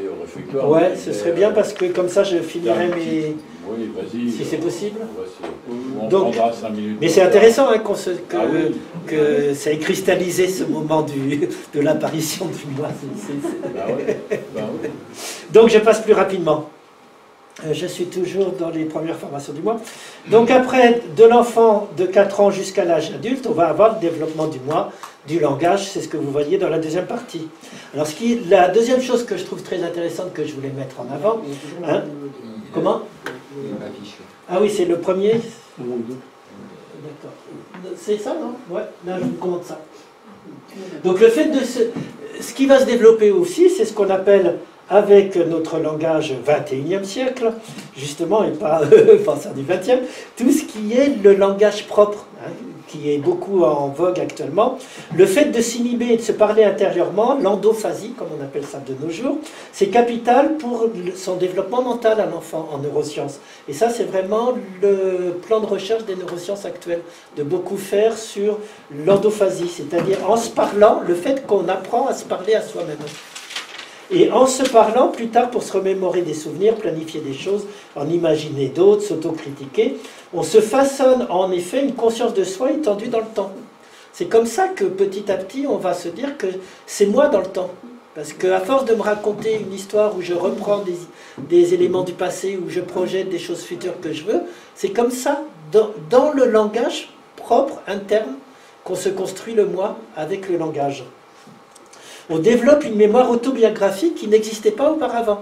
au réfectoire. Ouais, ce serait bien parce que comme ça je finirai mes... Oui, vas-y. Si c'est possible. On prendra 5 minutes. Mais c'est intéressant hein, que ça ait cristallisé ce moment de l'apparition du moi. Donc je passe plus rapidement. Je suis toujours dans les premières formations du moi. Donc après, de l'enfant de 4 ans jusqu'à l'âge adulte, on va avoir le développement du moi, du langage, c'est ce que vous voyez dans la deuxième partie. Alors la deuxième chose que je trouve très intéressante que je voulais mettre en avant... Hein, comment? Ah oui, c'est le premier. D'accord. C'est ça, non? Ouais, là je vous commande ça. Donc le fait de ce qui va se développer aussi, c'est ce qu'on appelle, avec notre langage 21e siècle, justement, et pas penseur du 20e, tout ce qui est le langage propre, hein, qui est beaucoup en vogue actuellement. Le fait de s'inhiber et de se parler intérieurement, l'endophasie, comme on appelle ça de nos jours, c'est capital pour son développement mental à l'enfant en neurosciences. Et ça, c'est vraiment le plan de recherche des neurosciences actuelles, de beaucoup faire sur l'endophasie, c'est-à-dire en se parlant, le fait qu'on apprend à se parler à soi-même. Et en se parlant, plus tard, pour se remémorer des souvenirs, planifier des choses, en imaginer d'autres, s'autocritiquer, on se façonne en effet une conscience de soi étendue dans le temps. C'est comme ça que petit à petit, on va se dire que c'est moi dans le temps. Parce qu'à force de me raconter une histoire où je reprends des éléments du passé, où je projette des choses futures que je veux, c'est comme ça, dans le langage propre, interne, qu'on se construit le moi avec le langage. On développe une mémoire autobiographique qui n'existait pas auparavant.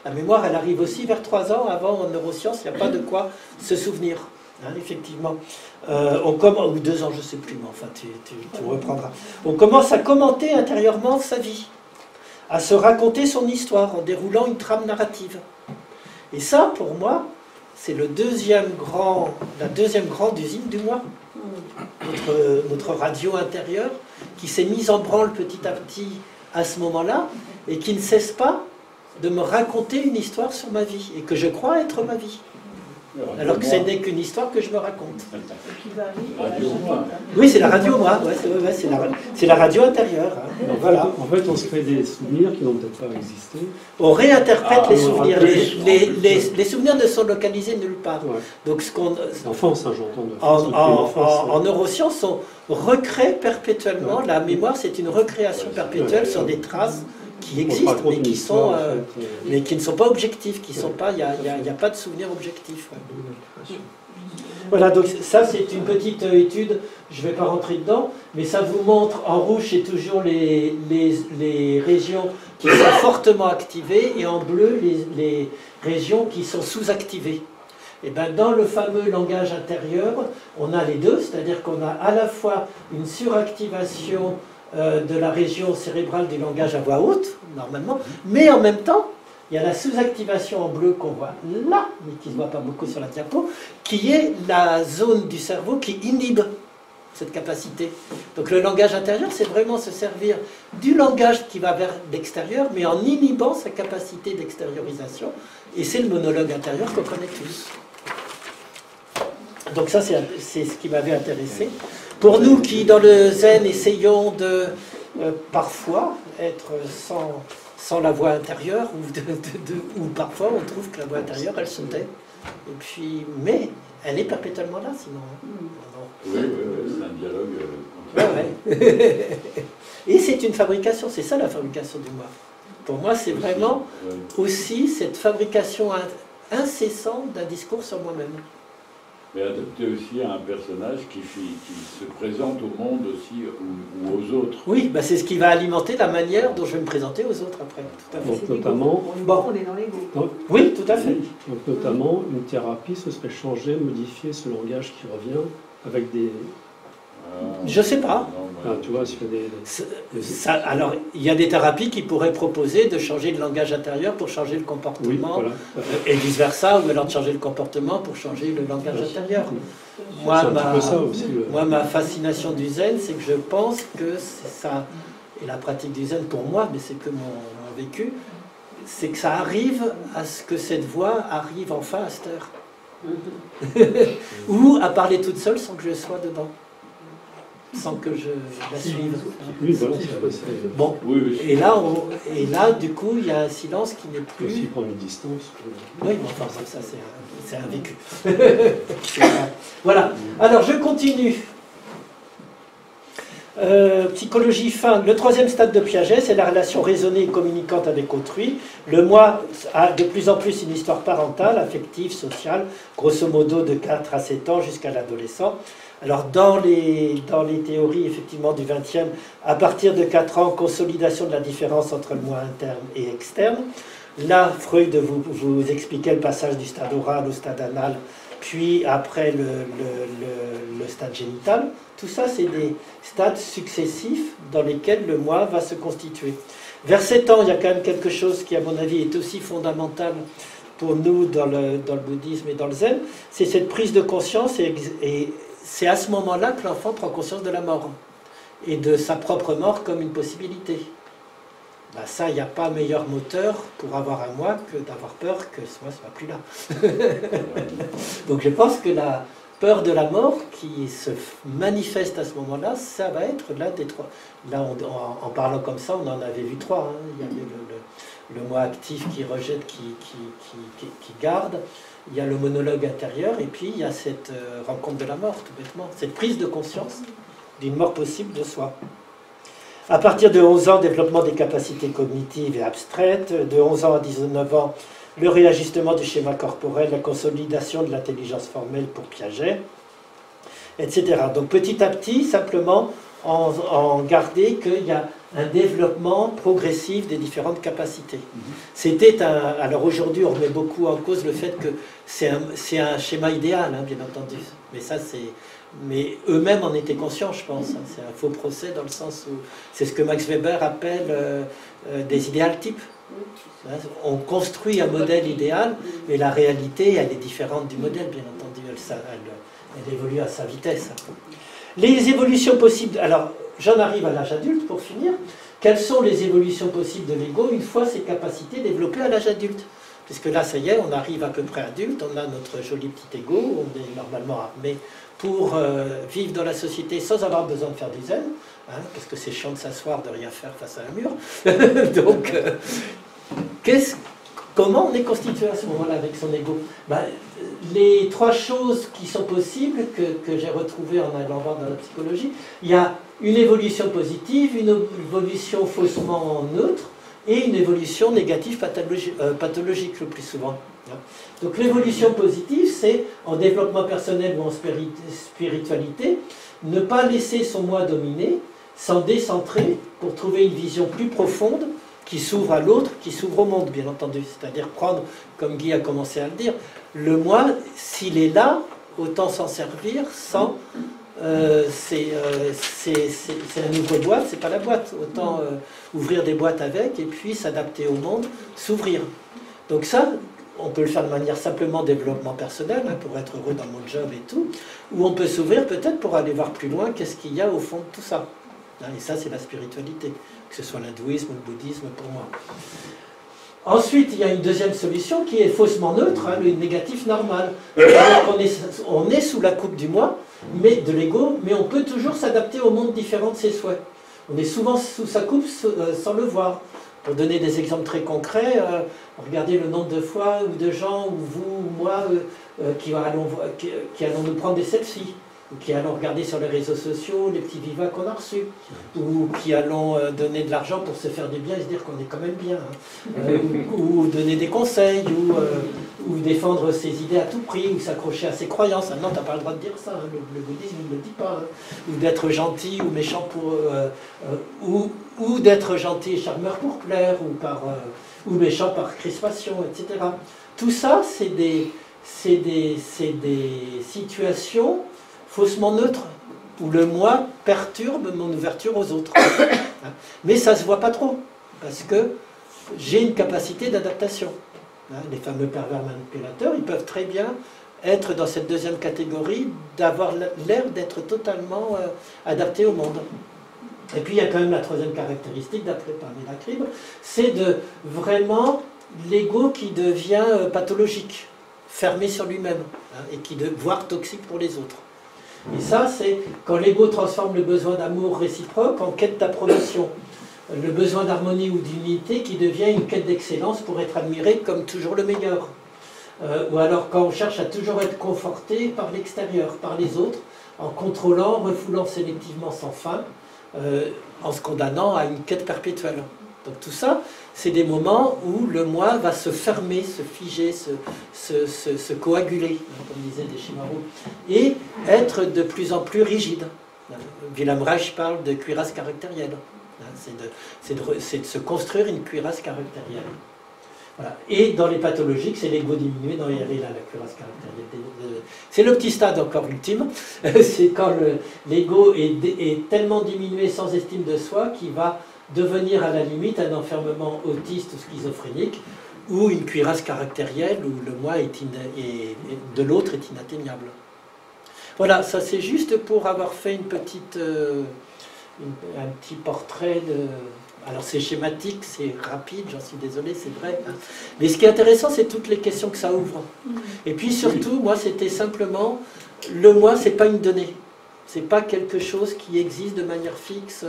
La mémoire, elle arrive aussi vers 3 ans. Avant, en neurosciences, il n'y a pas de quoi se souvenir, hein, effectivement. Ou 2 ans, je ne sais plus, mais enfin, tu reprendras. On commence à commenter intérieurement sa vie, à se raconter son histoire en déroulant une trame narrative. Et ça, pour moi, c'est la deuxième grande usine du moi. Notre radio intérieure qui s'est mise en branle petit à petit à ce moment-là et qui ne cesse pas de me raconter une histoire sur ma vie et que je crois être ma vie. Alors que ce n'est qu'une histoire que je me raconte. Oui, c'est la radio moi, ouais, c'est la radio intérieure. Hein. Donc, voilà. En fait, on se crée des souvenirs qui n'ont peut-être pas existé. On réinterprète les souvenirs. Les souvenirs ne sont localisés nulle part. Ouais. Donc, l'enfance, hein, j'entends. En neurosciences, on recrée perpétuellement. Ouais. La mémoire, c'est une recréation perpétuelle sur des traces qui existent, mais qui sont, mais qui ne sont pas objectifs, qui sont pas, il n'y a pas de souvenir objectif. Ouais. Voilà, donc ça c'est une petite étude, je ne vais pas rentrer dedans, mais ça vous montre, en rouge c'est toujours les régions qui sont fortement activées et en bleu les régions qui sont sous-activées. Et bien dans le fameux langage intérieur, on a les deux, c'est-à-dire qu'on a à la fois une suractivation de la région cérébrale du langage à voix haute, normalement, mais en même temps, il y a la sous-activation en bleu qu'on voit là, mais qui ne se voit pas beaucoup sur la diapo, qui est la zone du cerveau qui inhibe cette capacité. Donc le langage intérieur, c'est vraiment se servir du langage qui va vers l'extérieur, mais en inhibant sa capacité d'extériorisation. Et c'est le monologue intérieur qu'on connaît tous. Donc ça, c'est ce qui m'avait intéressé. Pour nous qui, dans le zen, essayons de parfois être sans la voix intérieure, ou parfois on trouve que la voix intérieure, elle se tait. Et puis, mais elle est perpétuellement là, sinon. Oui, c'est un dialogue. Et c'est une fabrication, c'est ça la fabrication du moi. Pour moi, c'est vraiment aussi cette fabrication incessante d'un discours sur moi-même. Mais adapté aussi à un personnage qui se présente au monde aussi ou aux autres. Oui, bah c'est ce qui va alimenter la manière dont je vais me présenter aux autres après. Tout à fait. Donc notamment, on est dans l'ego. Oui, tout à fait. Donc notamment, une thérapie, ce serait changer, modifier ce langage qui revient avec des... Je sais pas. Tu vois, alors, il y a des thérapies qui pourraient proposer de changer le langage intérieur pour changer le comportement, oui, voilà. Et vice-versa, ou alors de changer le comportement pour changer le langage intérieur. Moi, ma fascination du zen, c'est que je pense que c'est ça, et la pratique du zen pour moi, mais c'est que mon vécu, c'est que ça arrive à ce que cette voix arrive enfin à cette heure. Ou à parler toute seule sans que je sois dedans. Sans que je la suive. Oui, voilà, bon, et là, du coup, il y a un silence qui n'est plus... aussi prendre une distance. Oui, mais enfin, ça c'est un vécu. Voilà. Alors, je continue. Psychologie fin. Le troisième stade de Piaget, c'est la relation raisonnée et communicante avec autrui. Le moi a de plus en plus une histoire parentale, affective, sociale, grosso modo de 4 à 7 ans jusqu'à l'adolescent. Alors, dans les théories, effectivement, du XXe, à partir de 4 ans, consolidation de la différence entre le moi interne et externe. Là, Freud vous expliquait le passage du stade oral au stade anal, puis après le stade génital. Tout ça, c'est des stades successifs dans lesquels le moi va se constituer. Vers 7 ans, il y a quand même quelque chose qui, à mon avis, est aussi fondamental pour nous dans le bouddhisme et dans le zen, c'est cette prise de conscience et c'est à ce moment-là que l'enfant prend conscience de la mort et de sa propre mort comme une possibilité. Ben ça, il n'y a pas meilleur moteur pour avoir un moi que d'avoir peur que ce moi ne soit plus là. Donc je pense que la peur de la mort qui se manifeste à ce moment-là, ça va être l'un des trois. Là, en parlant comme ça, on en avait vu 3. Hein. Il y avait le moi actif qui rejette, qui garde. Il y a le monologue intérieur, et puis il y a cette rencontre de la mort, tout bêtement. Cette prise de conscience d'une mort possible de soi. À partir de 11 ans, développement des capacités cognitives et abstraites. De 11 ans à 19 ans, le réajustement du schéma corporel, la consolidation de l'intelligence formelle pour Piaget, etc. Donc petit à petit, simplement, en garder qu'il y a un développement progressif des différentes capacités. C'était alors aujourd'hui, on remet beaucoup en cause le fait que c'est un schéma idéal, hein, bien entendu. Mais ça, mais eux-mêmes en étaient conscients, je pense. Hein. C'est un faux procès dans le sens où c'est ce que Max Weber appelle des idéals types. On construit un modèle idéal, mais la réalité, elle est différente du modèle, bien entendu. Elle évolue à sa vitesse. Les évolutions possibles... Alors, j'en arrive à l'âge adulte, pour finir. Quelles sont les évolutions possibles de l'ego une fois ses capacités développées à l'âge adulte? Puisque là, ça y est, on arrive à peu près adulte, on a notre joli petit ego, on est normalement armé pour vivre dans la société sans avoir besoin de faire du zen, hein, parce que c'est chiant de s'asseoir, de rien faire face à un mur. Donc, comment on est constitué à ce moment-là avec son ego? Les 3 choses qui sont possibles, que j'ai retrouvées en allant voir dans la psychologie, il y a une évolution positive, une évolution faussement neutre, et une évolution négative pathologique le plus souvent. Donc l'évolution positive, c'est en développement personnel ou en spiritualité, ne pas laisser son moi dominer, s'en décentrer pour trouver une vision plus profonde qui s'ouvre à l'autre, qui s'ouvre au monde, bien entendu. C'est-à-dire prendre, comme Guy a commencé à le dire, le moi, s'il est là, autant s'en servir sans... c'est un nouveau boîte, c'est pas la boîte. Autant ouvrir des boîtes avec et puis s'adapter au monde, s'ouvrir. Donc ça, on peut le faire de manière simplement développement personnel, hein, pour être heureux dans mon job et tout, ou on peut s'ouvrir peut-être pour aller voir plus loin qu'est-ce qu'il y a au fond de tout ça. Hein, et ça, c'est la spiritualité, que ce soit l'hindouisme ou le bouddhisme pour moi. Ensuite, il y a une deuxième solution qui est faussement neutre, hein, le négatif normal. On est sous la coupe du moi, mais de l'ego, mais on peut toujours s'adapter au monde différent de ses souhaits. On est souvent sous sa coupe sans le voir. Pour donner des exemples très concrets, regardez le nombre de fois ou de gens, ou vous ou moi, qui allons nous prendre des selfies, ou qui allons regarder sur les réseaux sociaux les petits vivas qu'on a reçus, ou qui allons donner de l'argent pour se faire du bien et se dire qu'on est quand même bien, hein. Ou donner des conseils, ou défendre ses idées à tout prix, ou s'accrocher à ses croyances. Ah non, tu n'as pas le droit de dire ça, hein. Le bouddhisme ne le dit pas. Hein. Ou d'être gentil ou méchant ou d'être gentil et charmeur pour plaire, ou méchant par crispation, etc. Tout ça, c'est des situations faussement neutres, où le moi perturbe mon ouverture aux autres. Mais ça ne se voit pas trop, parce que j'ai une capacité d'adaptation. Les fameux pervers manipulateurs, ils peuvent très bien être dans cette deuxième catégorie, d'avoir l'air d'être totalement adaptés au monde. Et puis il y a quand même la troisième caractéristique, d'après Pamela Cribb, c'est de vraiment l'ego qui devient pathologique, fermé sur lui-même, hein, et voire toxique pour les autres. Et ça, c'est quand l'ego transforme le besoin d'amour réciproque en quête d'approbation. Le besoin d'harmonie ou d'unité qui devient une quête d'excellence pour être admiré comme toujours le meilleur. Ou alors quand on cherche à toujours être conforté par l'extérieur, par les autres, en contrôlant, refoulant sélectivement sans fin, en se condamnant à une quête perpétuelle. Donc tout ça, c'est des moments où le moi va se fermer, se figer, se coaguler, comme disait Deshimaru, et être de plus en plus rigide. Wilhelm Reich parle de cuirasse caractérielle. C'est de se construire une cuirasse caractérielle. Voilà. Et dans les pathologiques, c'est l'ego diminué, dans Yarila, la cuirasse caractérielle. C'est le petit stade encore ultime, c'est quand l'ego est tellement diminué sans estime de soi qu'il va devenir à la limite un enfermement autiste ou schizophrénique, ou une cuirasse caractérielle où le moi de l'autre est inatteignable. Voilà, ça c'est juste pour avoir fait un petit portrait de... Alors c'est schématique, c'est rapide, j'en suis désolé, c'est vrai. Hein. Mais ce qui est intéressant, c'est toutes les questions que ça ouvre. Et puis surtout, moi, c'était simplement, le moi, c'est pas une donnée. C'est pas quelque chose qui existe de manière fixe,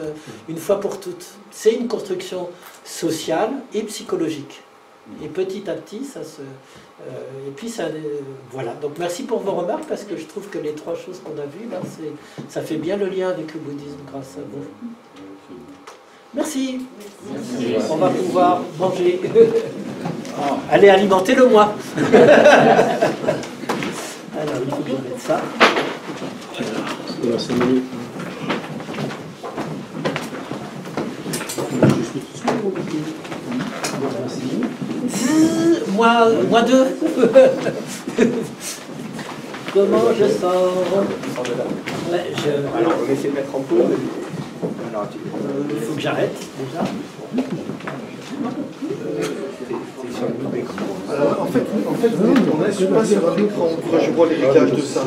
une fois pour toutes. C'est une construction sociale et psychologique. Et petit à petit, ça se... et puis ça... voilà. Donc merci pour vos remarques, parce que je trouve que les trois choses qu'on a vues, là, ça fait bien le lien avec le bouddhisme grâce à vous. Merci. Merci. On va pouvoir manger. Allez alimenter le moi. Alors, il faut que je mette ça. Moi deux. Comment je sors? Ouais, alors, on essaie de mettre en pause. Il faut que j'arrête déjà. Alors, en fait, on n'est pas sur un écran, quand je vois les réglages de ça,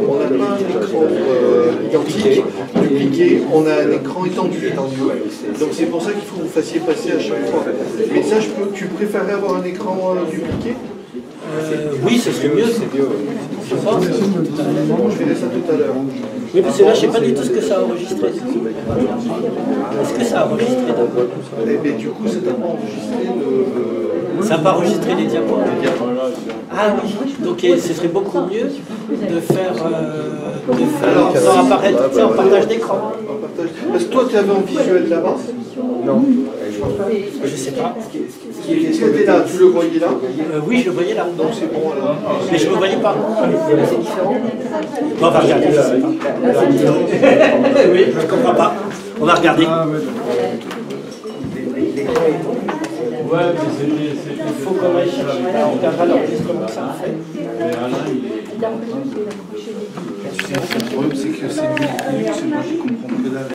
on n'a pas un écran identique, dupliqué, on a un écran étendu. Donc c'est pour ça qu'il faut que vous fassiez passer à chaque fois. Mais ça, tu préférais avoir un écran dupliqué? Oui, ce serait mieux. Je pense. Bon, je ferai ça tout à l'heure. Oui, parce que là, je ne sais pas du tout ce que ça a enregistré. Est-ce que ça a enregistré d'abord? Mais du coup, ça n'a pas enregistré Ça n'a pas enregistré les diapos. Ah oui, donc ce serait beaucoup mieux de faire sans apparaître en partage d'écran. Parce que toi, tu avais en visuel là-bas? Non. Je ne sais pas. Qui était là? Tu le voyais là? Oui, je le voyais là. Donc c'est bon alors. Mais je ne le voyais pas. C'est différent. Bon, on va regarder. Oui, je ne comprends pas. On va regarder. Ouais, mais il faut qu'on aille chercher. On regardera l'enregistrement que ça en fait. Mais Alain, il est... Le problème, c'est que c'est une c'est moi, je comprends que dalle.